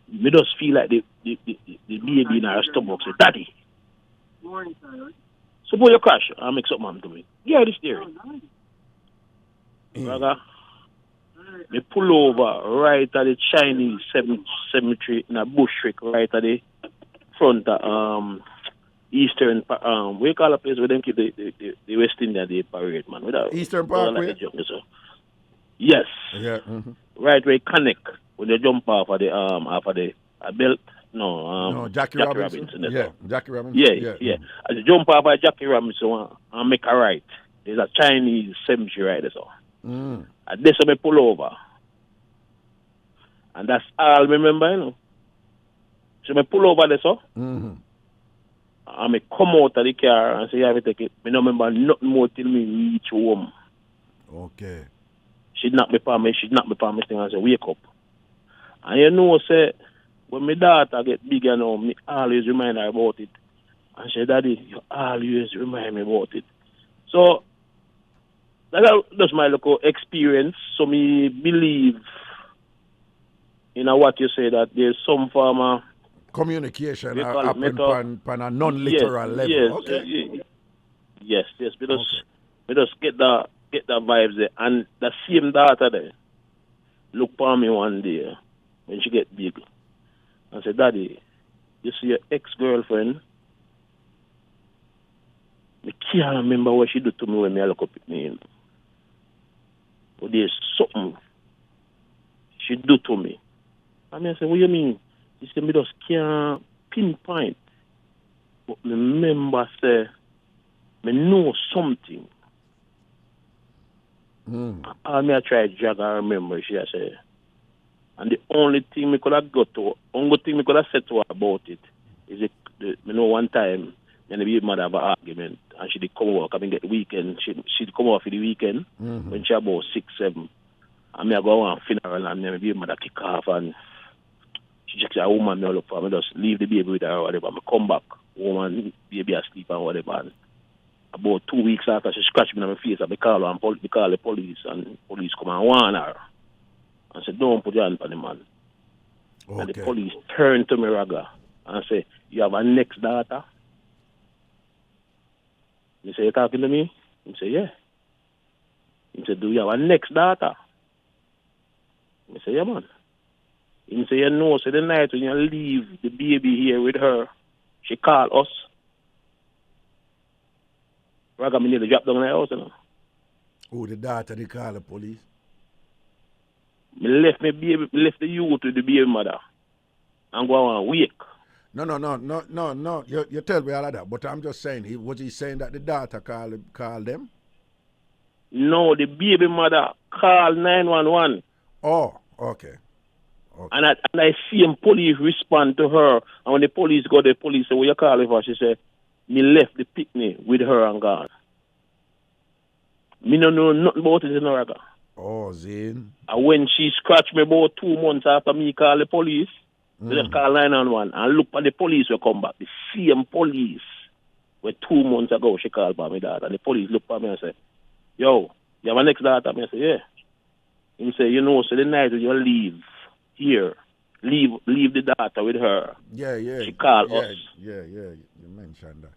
Speaker 9: me just feel like the baby in her stomach say, Daddy, suppose you crash, I'll make something happen to me. Yeah, the steering. Raga, me pull over right at the Chinese cemetery in a bush trick right at the front of Eastern we call a place where them keep the West India Day parade, man.
Speaker 1: Eastern Parkway?
Speaker 9: Yes.
Speaker 1: Yeah.
Speaker 9: Right where you connect when they jump off of the belt.
Speaker 1: No, Jackie Robinson. Yeah, Jackie Robinson.
Speaker 9: Yeah. As you jump off of Jackie Robinson and make a right, there's a Chinese cemetery right there. So. And this I pull over. And that's all I remember, So I pull over there, so. And I come out of the car and say, yeah, I take it. I don't remember nothing more till me reach home.
Speaker 1: Okay.
Speaker 9: She knocked me for me thing and say, wake up. And say, when my daughter get bigger now, me always remind her about it. And she said, Daddy, you always remind me about it. So, that's my local experience. So me believe in what you say, that there's some form of
Speaker 1: communication happen on a non-literal level.
Speaker 9: Yes,
Speaker 1: okay.
Speaker 9: Yes. We just get the vibes there. And the same daughter there look for me one day when she get big and say, Daddy, you see your ex-girlfriend? I can't remember what she do to me when I look up at me. But there's something she do to me. And I say, what do you mean? She said, me just can't pinpoint. But remember, say, me know something. And I try to drag her remember, she said. And the only thing me could have said to her about it is, me know one time, and the mother have an argument, and she did come over, come and get the weekend. She'd come over for the weekend when she about 6, 7. And me I go on a funeral, and then the mother kick off, and she just say, a woman me look for me, just leave the baby with her or whatever. Me come back, woman, baby asleep and whatever. And about 2 weeks after, she scratched me on my face, and me call the police, and police come and warn her. And say, don't put your hand on the man. Okay. And the police turned to me, Raga, and say, you have a next daughter? He say, you talking to me? He say, yeah. He said, do you have a next daughter? He say, yeah, man. He say, you know, so the night when you leave the baby here with her, she call us Raga, me nearly dropped down in the house, you know.
Speaker 1: Oh, the daughter, they call the police.
Speaker 9: Me left my baby, me left the youth with the baby mother. And go on wake.
Speaker 1: No. You tell me all of that, but I'm just saying, was he saying that the daughter called them?
Speaker 9: No, the baby mother called 911.
Speaker 1: Oh, okay.
Speaker 9: And I see him police respond to her. And when the police go, the police say, what you call her for? She said, me left the picnic with her and gone. Me no know nothing about it in Raga.
Speaker 1: Oh, Zane.
Speaker 9: And when she scratched me about 2 months after me call the police, they just call 911 and look at the police will come back. The same police where 2 months ago she called by my daughter. And the police look at me and say, yo, you have a next daughter? I say, yeah. He say, you know, so the night you leave here, leave the daughter with her.
Speaker 1: Yeah.
Speaker 9: She called us.
Speaker 1: Yeah, you mentioned that.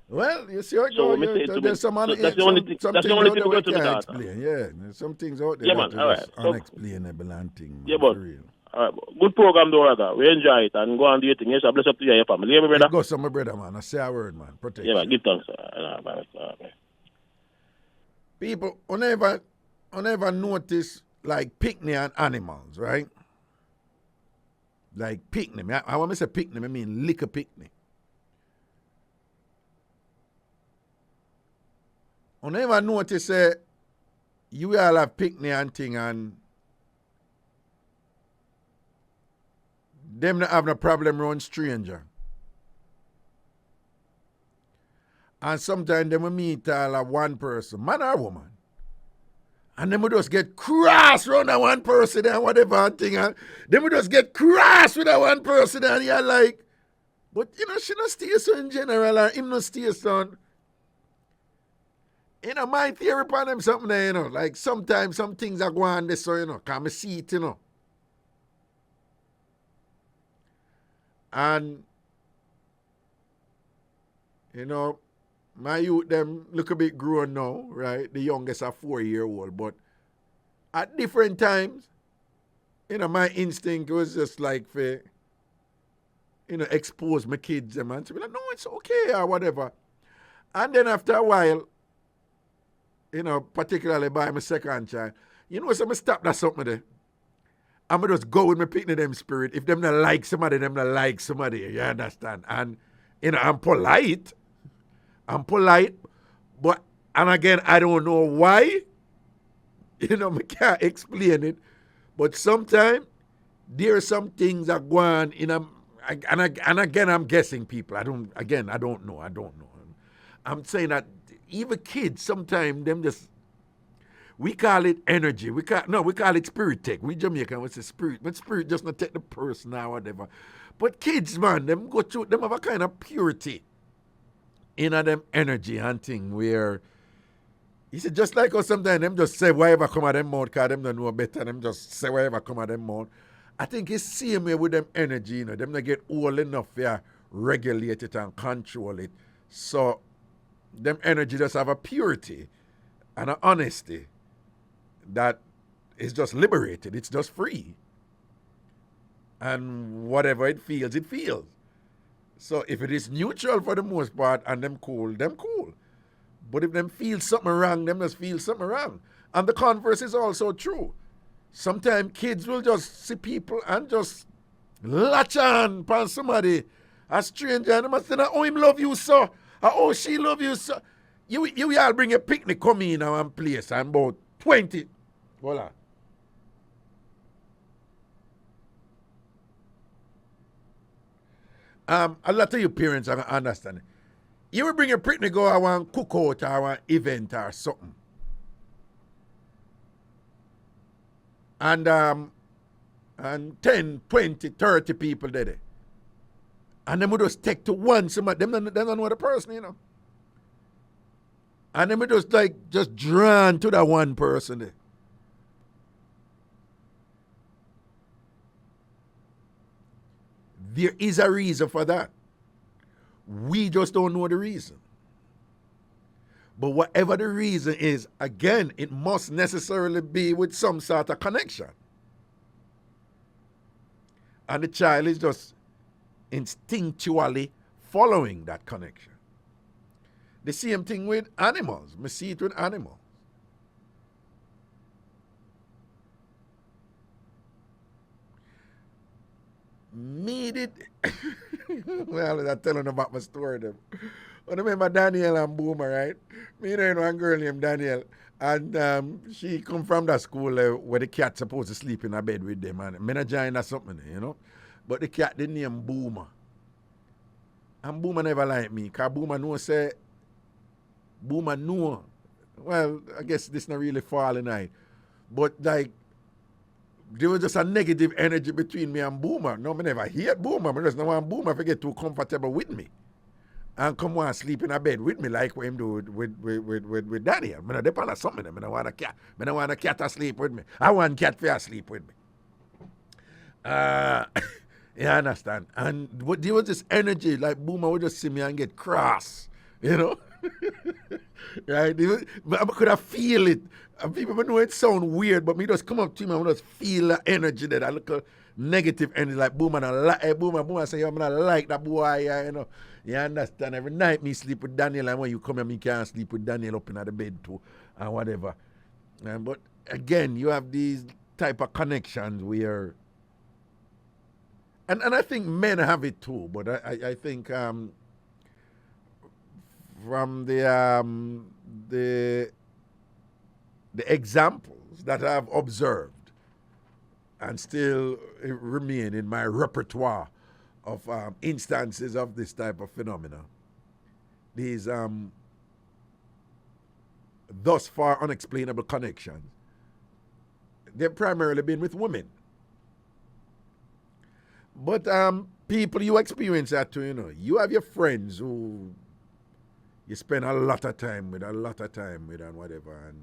Speaker 1: Well, you see how it
Speaker 9: So
Speaker 1: goes. There's some
Speaker 9: that's the only thing we go to the daughter.
Speaker 1: Explain. Yeah, there's some things out there
Speaker 9: Yeah, man,
Speaker 1: that
Speaker 9: all
Speaker 1: are
Speaker 9: right.
Speaker 1: just
Speaker 9: So,
Speaker 1: unexplainable and things.
Speaker 9: yeah, but
Speaker 1: for real.
Speaker 9: all right, good program, though, Raga. We enjoy it and go on do your thing. Yes, I bless up to you and your family. Yeah, my brother?
Speaker 1: Go some, my brother, man. I say a word, man. Protect
Speaker 9: Yeah, man,
Speaker 1: you.
Speaker 9: give thanks. Bye.
Speaker 1: People, whenever notice, like, picnic and animals, right? Like, picnic. I want to say picnic, I mean liquor picnic. Whenever notice, you all have picnic and thing and them not have no problem around stranger. And sometimes them will meet all of one person, man or woman. And them will just get cross around that one person and whatever thing. And them will just get cross with that one person and you're like, but you know, she not stay so in general or him not stay so. You know, my theory upon them something there, you know. Like sometimes some things are going on this, so you know, can I see it, you know. And you know, my youth them look a bit grown now, right? The youngest are 4-year-old, but at different times, you know, my instinct was just like for, you know, expose my kids and to be like, no, it's okay or whatever. And then after a while, you know, particularly by my second child, you know, so I stop that something there. I'm going to just go with my picnic them spirit. If them not like somebody, them not like somebody. You understand? And, you know, I'm polite, but, and again, I don't know why. You know, I can't explain it. But sometimes there are some things that go on in a, and again, I'm guessing people. I don't know. I'm saying that even kids, sometimes them just, we call it energy. We call it spirit tech. We Jamaican, what's the spirit? But spirit just not take the person or whatever. But kids, man, them go through, them have a kind of purity in them energy and thing where, you see, just like us sometimes, them just say whatever come out them mouth because them don't know better. Them just say whatever come out them mouth. I think it's same way with them energy, you know. Them not get old enough to regulate it and control it. So, them energy just have a purity and an honesty that is just liberated. It's just free. And whatever it feels, it feels. So if it is neutral for the most part and them cool. But if them feel something wrong, them just feel something wrong. And the converse is also true. Sometimes kids will just see people and just latch on upon somebody, a stranger, and they must say, oh, him love you so. Oh, she love you so. You all bring a picnic, come in one place and about 20. Voila. A lot of you parents are understand it. You will bring a picnic go, I want cookout or one event or something. And 10, 20, 30 people there. And them would just take to one, somebody, them don't know the person, you know. And them would just drawn to that one person there. There is a reason for that. We just don't know the reason. But whatever the reason is, again, it must necessarily be with some sort of connection. And the child is just instinctually following that connection. The same thing with animals. I see it with animals. Me did. Well, I'm telling about my story. Them. I remember Daniel and Boomer, right? Me and one girl named Daniel. And she come from that school where the cat supposed to sleep in a bed with them. And me not join that something, you know. But the cat didn't name Boomer. And Boomer never liked me. Because Boomer know. Well, I guess this not really falling night. But like, there was just a negative energy between me and Boomer. No, I never hate Boomer. I just don't want Boomer to get too comfortable with me. And come on sleep in a bed with me like what him do with Daniel. I don't depend on something. I don't want a cat. I don't want a cat to sleep with me. I want cat to sleep with me. You understand? And there was this energy, like Boomer would just see me and get cross, you know? Right? I could have feel it. And people know it sound weird, but me just come up to him and just feel the energy, that little negative energy, like Boomer. Boomer say, I'm not like that boy, you know. You understand? Every night me sleep with Daniel, and when you come here, me can't sleep with Daniel up in the bed too, and whatever. But again, you have these type of connections where, and I think men have it too, but I think from the examples that I've observed and still remain in my repertoire of instances of this type of phenomena, these thus far unexplainable connections, they've primarily been with women. But people, you experience that too, you know. You have your friends who you spend a lot of time with, and whatever,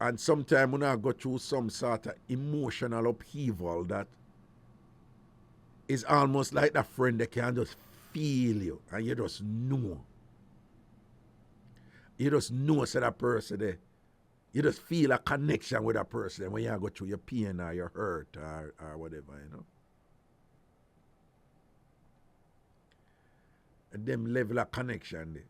Speaker 1: and sometimes when I go through some sort of emotional upheaval that is almost like that friend that can just feel you, and you just know. You just know that person there. You just feel a connection with that person when you go through your pain or your hurt or whatever, you know. And them level of connection there.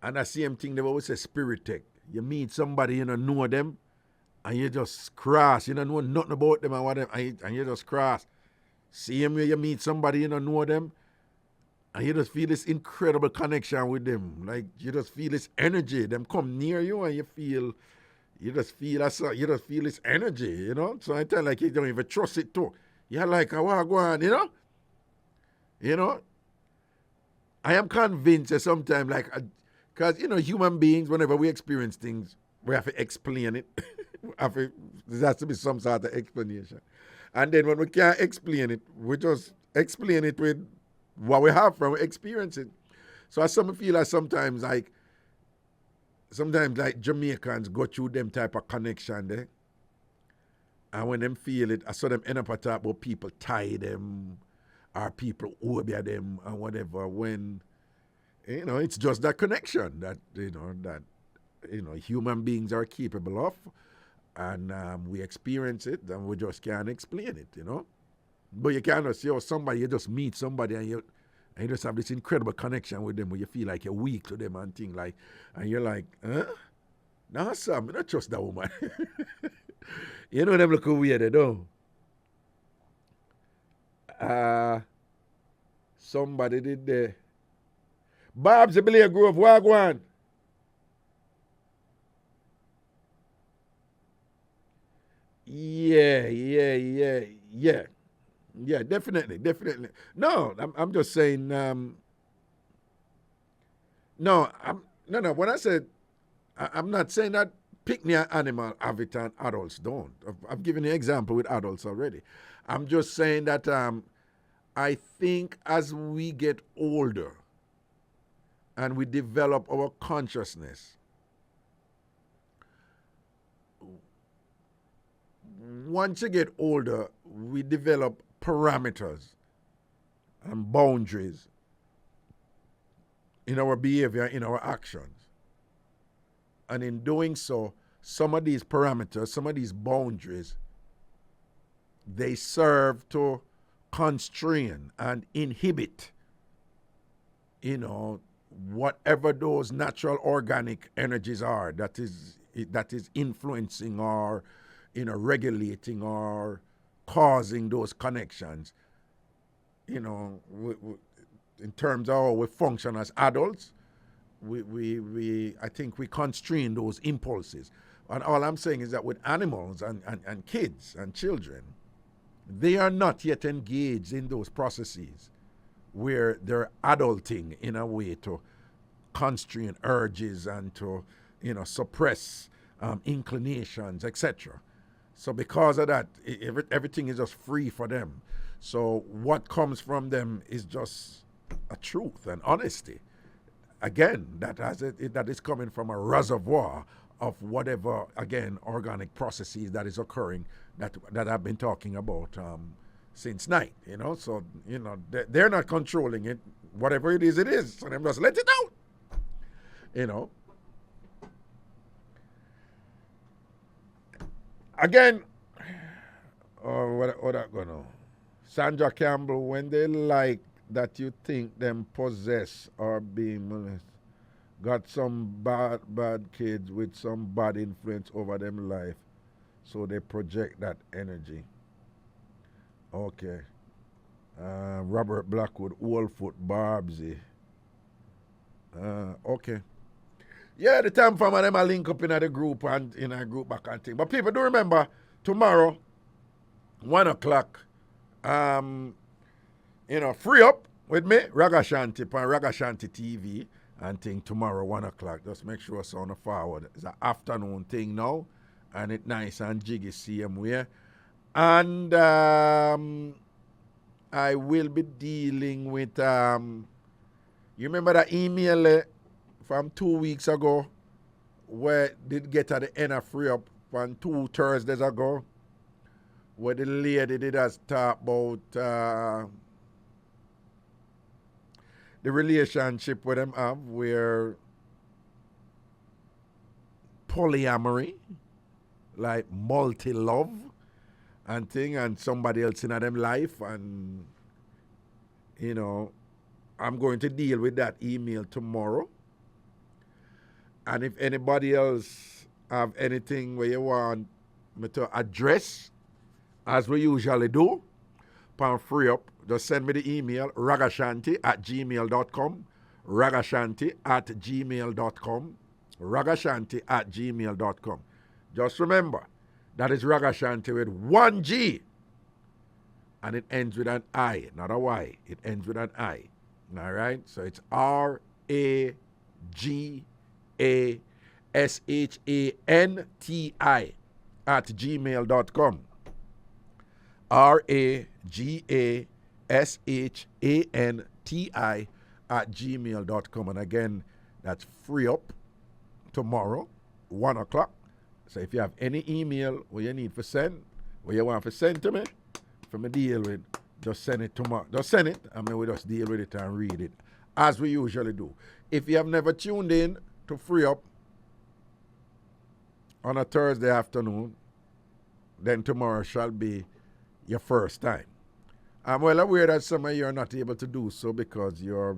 Speaker 1: And the same thing they always say spirit tech. You meet somebody, you don't know them, and you just cross. You don't know nothing about them and whatever, and you just cross. Same way you meet somebody, you don't know them, and you just feel this incredible connection with them. Like, you just feel this energy. Them come near you, and you just feel this energy, you know? So I tell like you don't even trust it too. You're like, go on, you know? You know? I am convinced that sometimes, like, because, you know, human beings, whenever we experience things, we have to explain it. There has to be some sort of explanation. And then when we can't explain it, we just explain it with what we have from experiencing. So I feel like sometimes Jamaicans go through them type of connection there. And when them feel it, I saw them end up at talk about people tie them or people obey them and whatever, when, you know, it's just that connection that human beings are capable of, and we experience it and we just can't explain it, you know. But you can't just, you just meet somebody and you just have this incredible connection with them where you feel like you're weak to them and things like, and you're like, huh? No, Sam, I don't trust that woman. You know them look weird, they don't. Somebody did there. Bob's a Blair Grove, Wagwan. Yeah, definitely. No, I'm just saying, when I said, I'm not saying that picnic animal have it and adults don't. I've given you an example with adults already. I'm just saying that I think as we get older and we develop our consciousness, once you get older, we develop parameters and boundaries in our behavior, in our actions. And in doing so, some of these parameters, some of these boundaries, they serve to constrain and inhibit whatever those natural organic energies are that is influencing or, regulating or causing those connections, in terms of how we function as adults, I think we constrain those impulses. And all I'm saying is that with animals and kids and children, they are not yet engaged in those processes where they're adulting in a way to constrain urges and to, suppress inclinations, etc. So because of that, everything is just free for them. So what comes from them is just a truth and honesty. Again, that is coming from a reservoir of whatever, again, organic processes that is occurring that I've been talking about since night, So, they're not controlling it. Whatever it is, So them just let it out, Again, what I gonna? Sandra Campbell, when they like that you think them possess or being molested, got some bad kids with some bad influence over them life, so they project that energy. Okay. Robert Blackwood, Oldfoot, Barbsy. Okay. Yeah, the TamFam and them are link up in the group and in a group back and thing. But people do remember, tomorrow, 1 o'clock, free up with me, Ragashanti, on Ragashanti TV, and thing tomorrow, 1 o'clock. Just make sure it's on the forward. It's an afternoon thing now, and it's nice and jiggy same way. And I will be dealing with, you remember that email from 2 weeks ago where did get at the end of free up on 2 Thursdays ago, where the lady did us talk about the relationship with them have, where polyamory, like multi-love and thing, and somebody else in them life, and I'm going to deal with that email tomorrow. And if anybody else have anything where you want me to address, as we usually do, pan free up, just send me the email, ragashanti@gmail.com, ragashanti@gmail.com, ragashanti@gmail.com. Just remember, that is Ragashanti with 1 G, and it ends with an I, not a Y. It ends with an I. All right? So it's RAGASHANTI @gmail.com. RAGASHANTI @gmail.com. And again, that's free up tomorrow, 1 o'clock. So if you have any email where you need to send, where you want to send to me, for me deal with, just send it tomorrow. Just send it, and we just deal with it and read it, as we usually do. If you have never tuned in to Free Up on a Thursday afternoon, then tomorrow shall be your first time. I'm well aware that some of you are not able to do so because you're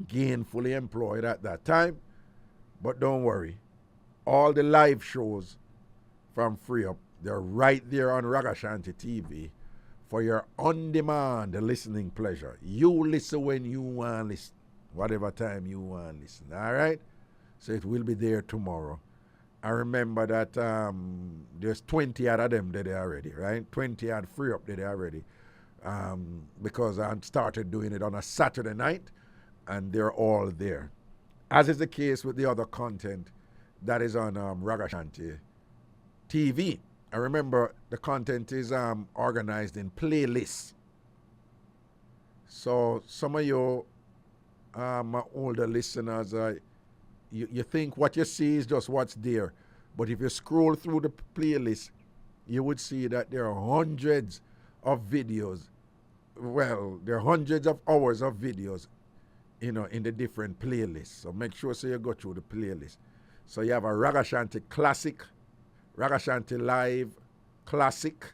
Speaker 1: gainfully employed at that time, but don't worry. All the live shows from Free Up, they're right there on Ragashanti TV for your on-demand listening pleasure. You listen when you want to listen, whatever time you want to listen, all right? So it will be there tomorrow. I remember that there's 20 out of them there already, right? 20 odd Free Up there already, because I started doing it on a Saturday night, and they're all there. As is the case with the other content that is on Ragashanti TV. I remember the content is organized in playlists. So some of you, my older listeners, you think what you see is just what's there. But if you scroll through the playlist, you would see that there are hundreds of videos. Well, there are hundreds of hours of videos, in the different playlists. So make sure you go through the playlist. So you have a Ragashanti Classic, Ragashanti Live Classic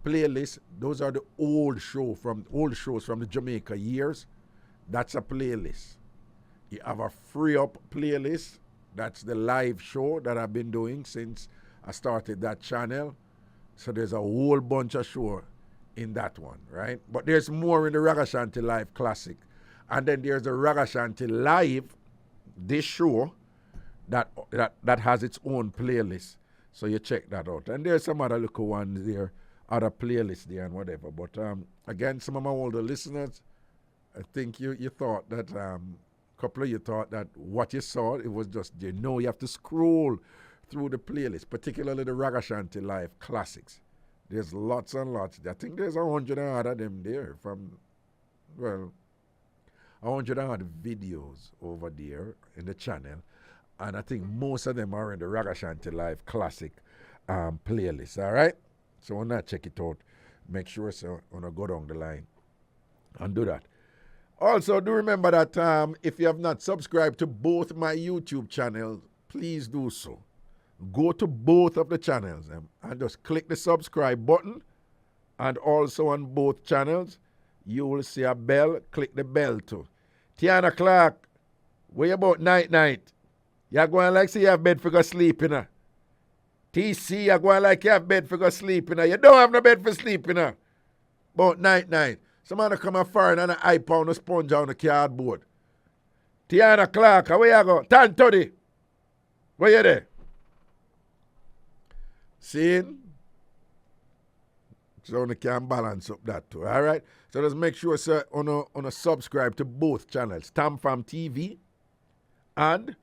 Speaker 1: playlist. Those are the old shows from the Jamaica years. That's a playlist. You have a free up playlist. That's the live show that I've been doing since I started that channel. So there's a whole bunch of show in that one, right? But there's more in the Ragashanti Live Classic. And then there's the Ragashanti Live, this show, that has its own playlist. So you check that out. And there's some other little ones there, other playlists there and whatever. But again, some of my older listeners, I think you thought that, couple of you thought that what you saw, it was just, you have to scroll through the playlist, particularly the Ragashanti Live Classics. There's lots and lots. I think there's 100 and odd of them there from, 100 and odd videos over there in the channel. And I think most of them are in the Ragashanti Live Classic playlist, all right? So when I check it out, make sure so when I go down the line and do that. Also, do remember that if you have not subscribed to both my YouTube channels, please do so. Go to both of the channels and just click the subscribe button. And also on both channels, you will see a bell. Click the bell too. Tiana Clark, where about night? You're going like say you have bed for go sleep, you know. TC, you're going like you have bed for go sleep, you know. You don't have no bed for sleep, you know. About night. Somebody come and foreign and an eye pound a sponge on the cardboard. Tiana Clark, where you go? Tan Toddy, where you there? Seeing? So you can balance up that too, all right? So just make sure, sir, on a subscribe to both channels, TamFam TV and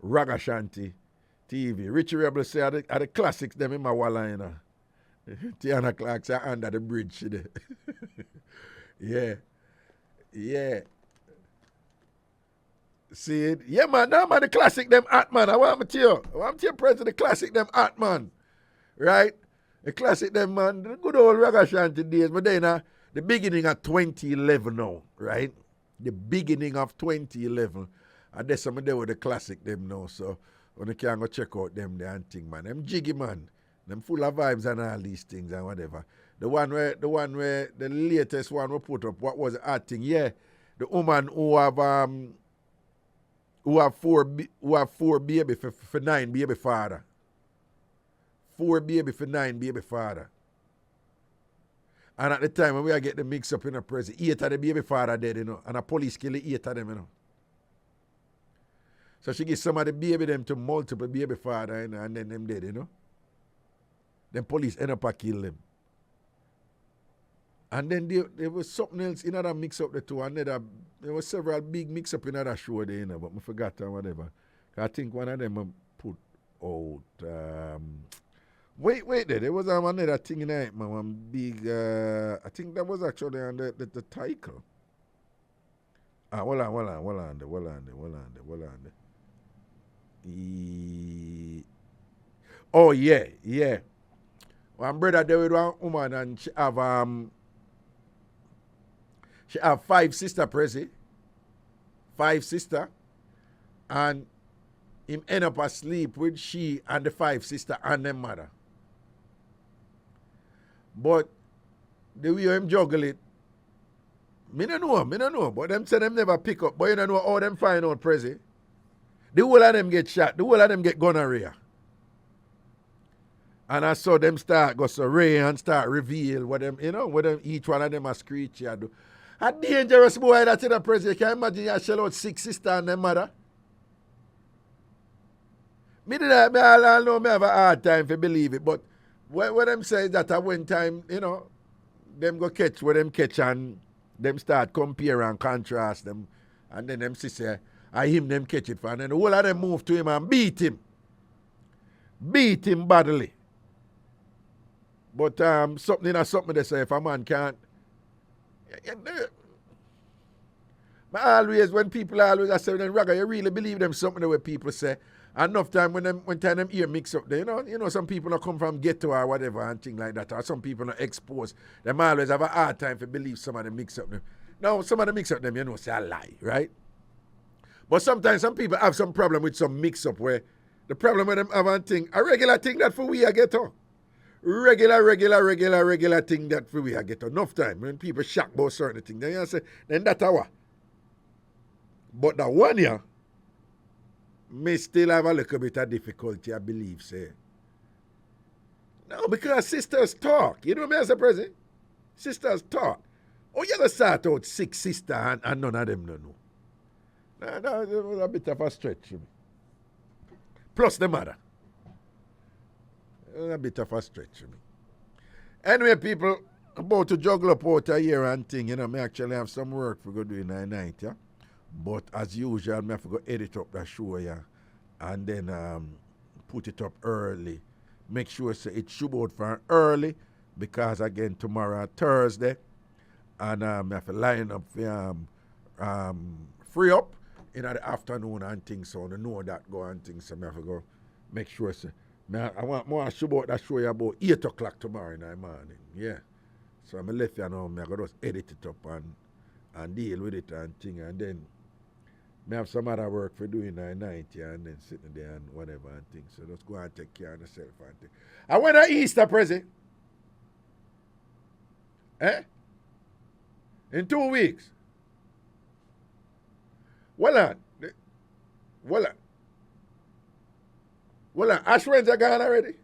Speaker 1: Ragashanti TV. Richie Rebel say are the classics them in my walla, you know. Tiana Clark say under the bridge. Yeah. See it? Yeah, man, now man, the classic them hot, man. I want to tell you, present the classic them hot, man. Right? The classic them, man, the good old Ragashanti days, but then the beginning of 2011 now, right? The beginning of 2011. And there's some of them with the classic them now, so when you can go check out them there and thing, man. Them jiggy, man. Them full of vibes and all these things and whatever. The one where the latest one we put up, what was the hot thing? Yeah, the woman who have four baby for 9 baby father. 4 baby for 9 baby father. And at the time when we get the mix up in a prison, 8 of the baby father dead, you know, and a police kill 8 of them, you know. So she gives some of the baby them to multiple baby father, you know, and then them dead, you know. Then police end up a kill them. And then there was something else in that mix up the two, and there was several big mix up in that show there, you know, but I forgot or whatever. I think one of them put out wait there was another thing in it, man, one big I think that was actually on the title. Hold on there. Oh yeah. One brother there with one woman and she have 5 sister Prezi. 5 sister. And him end up asleep with she and the 5 sister and them mother. But the way him juggle it, me no know. But them say them never pick up. But you don't know how them find out Prezi. The whole of them get shot. The whole of them get gonorrhea. And I saw them start go survey and start reveal what them, you know, what them each one of them a screech you do. A dangerous boy that's in the prison. You can imagine you shell out 6 sisters and them mother. Me I know me have a hard time to believe it, but what them say is that at one time, you know, them go catch what them catch and them start compare and contrast them. And then them say, I him them catch it for. And then the whole of them move to him and beat him. Beat him badly. But something they say, if a man can't. But always, when people always I say, then Raga, you really believe them something the way people say. Enough time when time them ear mix up there, you know, some people don't come from ghetto or whatever and things like that, or some people not exposed. Them always have a hard time to believe some of them mix up them. Now, some of them mix up them, you know, say a lie, right? But sometimes some people have some problem with some mix up where the problem with them have a thing, a regular thing that for we are ghetto. Regular thing that for we are ghetto. Enough time when people shock about certain things, then you say, then that's our. But that one year, me still have a little bit of difficulty, I believe, say. No, because sisters talk. You know what I say, President? Sisters talk. Oh, you ever start out 6 sisters and none of them no know. No, it was a bit of a stretch. Plus the mother. It was a bit of a stretch. Anyway, people, about to juggle up out a year and thing, you know, me actually have some work for go do in the night, yeah. But as usual, me have to go edit up that show, yeah, and then put it up early. Make sure so it should out for early, because again tomorrow Thursday, and I have to line up for free up in the afternoon and things, so I know that go and things, so I have to go make sure so. I want more show about that show about 8 o'clock tomorrow in the morning, yeah. So I'm left you know, I go just edit it up and deal with it and thing, and then I have some other work for doing at night, yeah, and then sitting there and whatever and things. So just go and take care of yourself and things. I went to Easter present. In 2 weeks. Well on. Ash Wednesday gone already?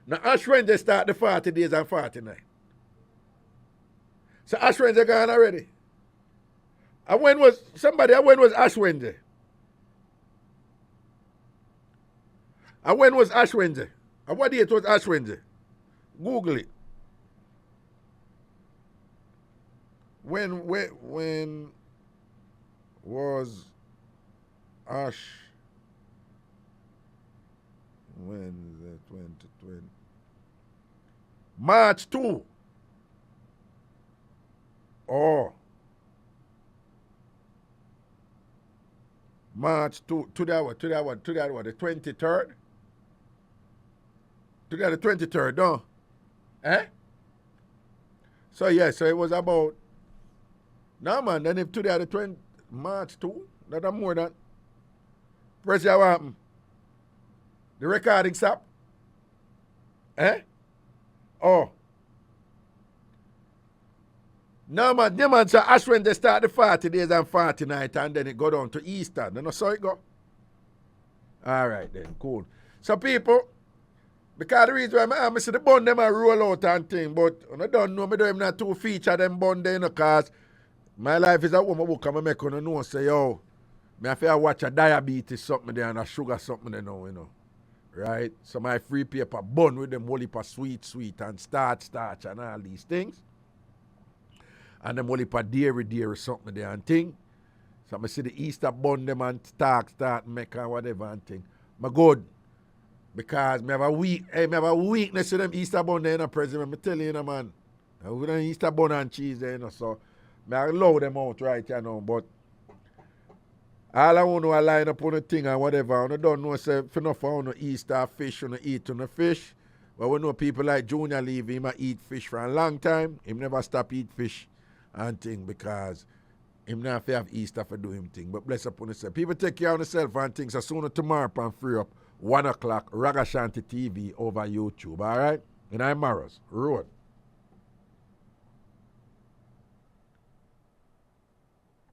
Speaker 1: Now Ash Wednesday start the 40 days and 40 nights. So Ash Wednesday gone already. And when was Ash Wednesday? And when was Ash Wednesday? And what date was Ash Wednesday? Google it. When was Ash Wednesday 2020? March 2. Oh. March 2. Today what? The 23rd? Today the 23rd, no? So yeah, so it was about, no man, then if today the March 2, that is more than, press what happened? The recording stop? Oh. No man, so Ash when they start the 40 days and 40 nights and then it go down to Easter. You know so it go? Alright then, cool. So people, because the reason why I see the bun them a roll out and thing, but I don't know, I don't not too feature them bun there, because my life is a woman who come and make you know, say, yo, me have to watch a diabetes something there and a sugar something there now, you know. Right? So my free paper bun with them whole heap of sweet and starch and all these things. And them whole heap of dairy something there and thing. So I see the Easter bun them and start make and whatever and thing. My good. Because me have a weakness to them Easter bun there, you know, President. I'm telling you, man. I would have Easter bun and cheese there, you know, so I allow them out right, you know, but all I want to line up on the thing and whatever. I don't know, say, if enough on the Easter fish, on the eat on the fish. But we know people like Junior Levy, he might eat fish for a long time. He never stop eat fish and thing, because him not have Easter for do him thing. But bless upon yourself. People take care of themselves and things. So sooner tomorrow and free up 1 o'clock, Ragashanti TV over YouTube, all right? And I'm Maros. Road.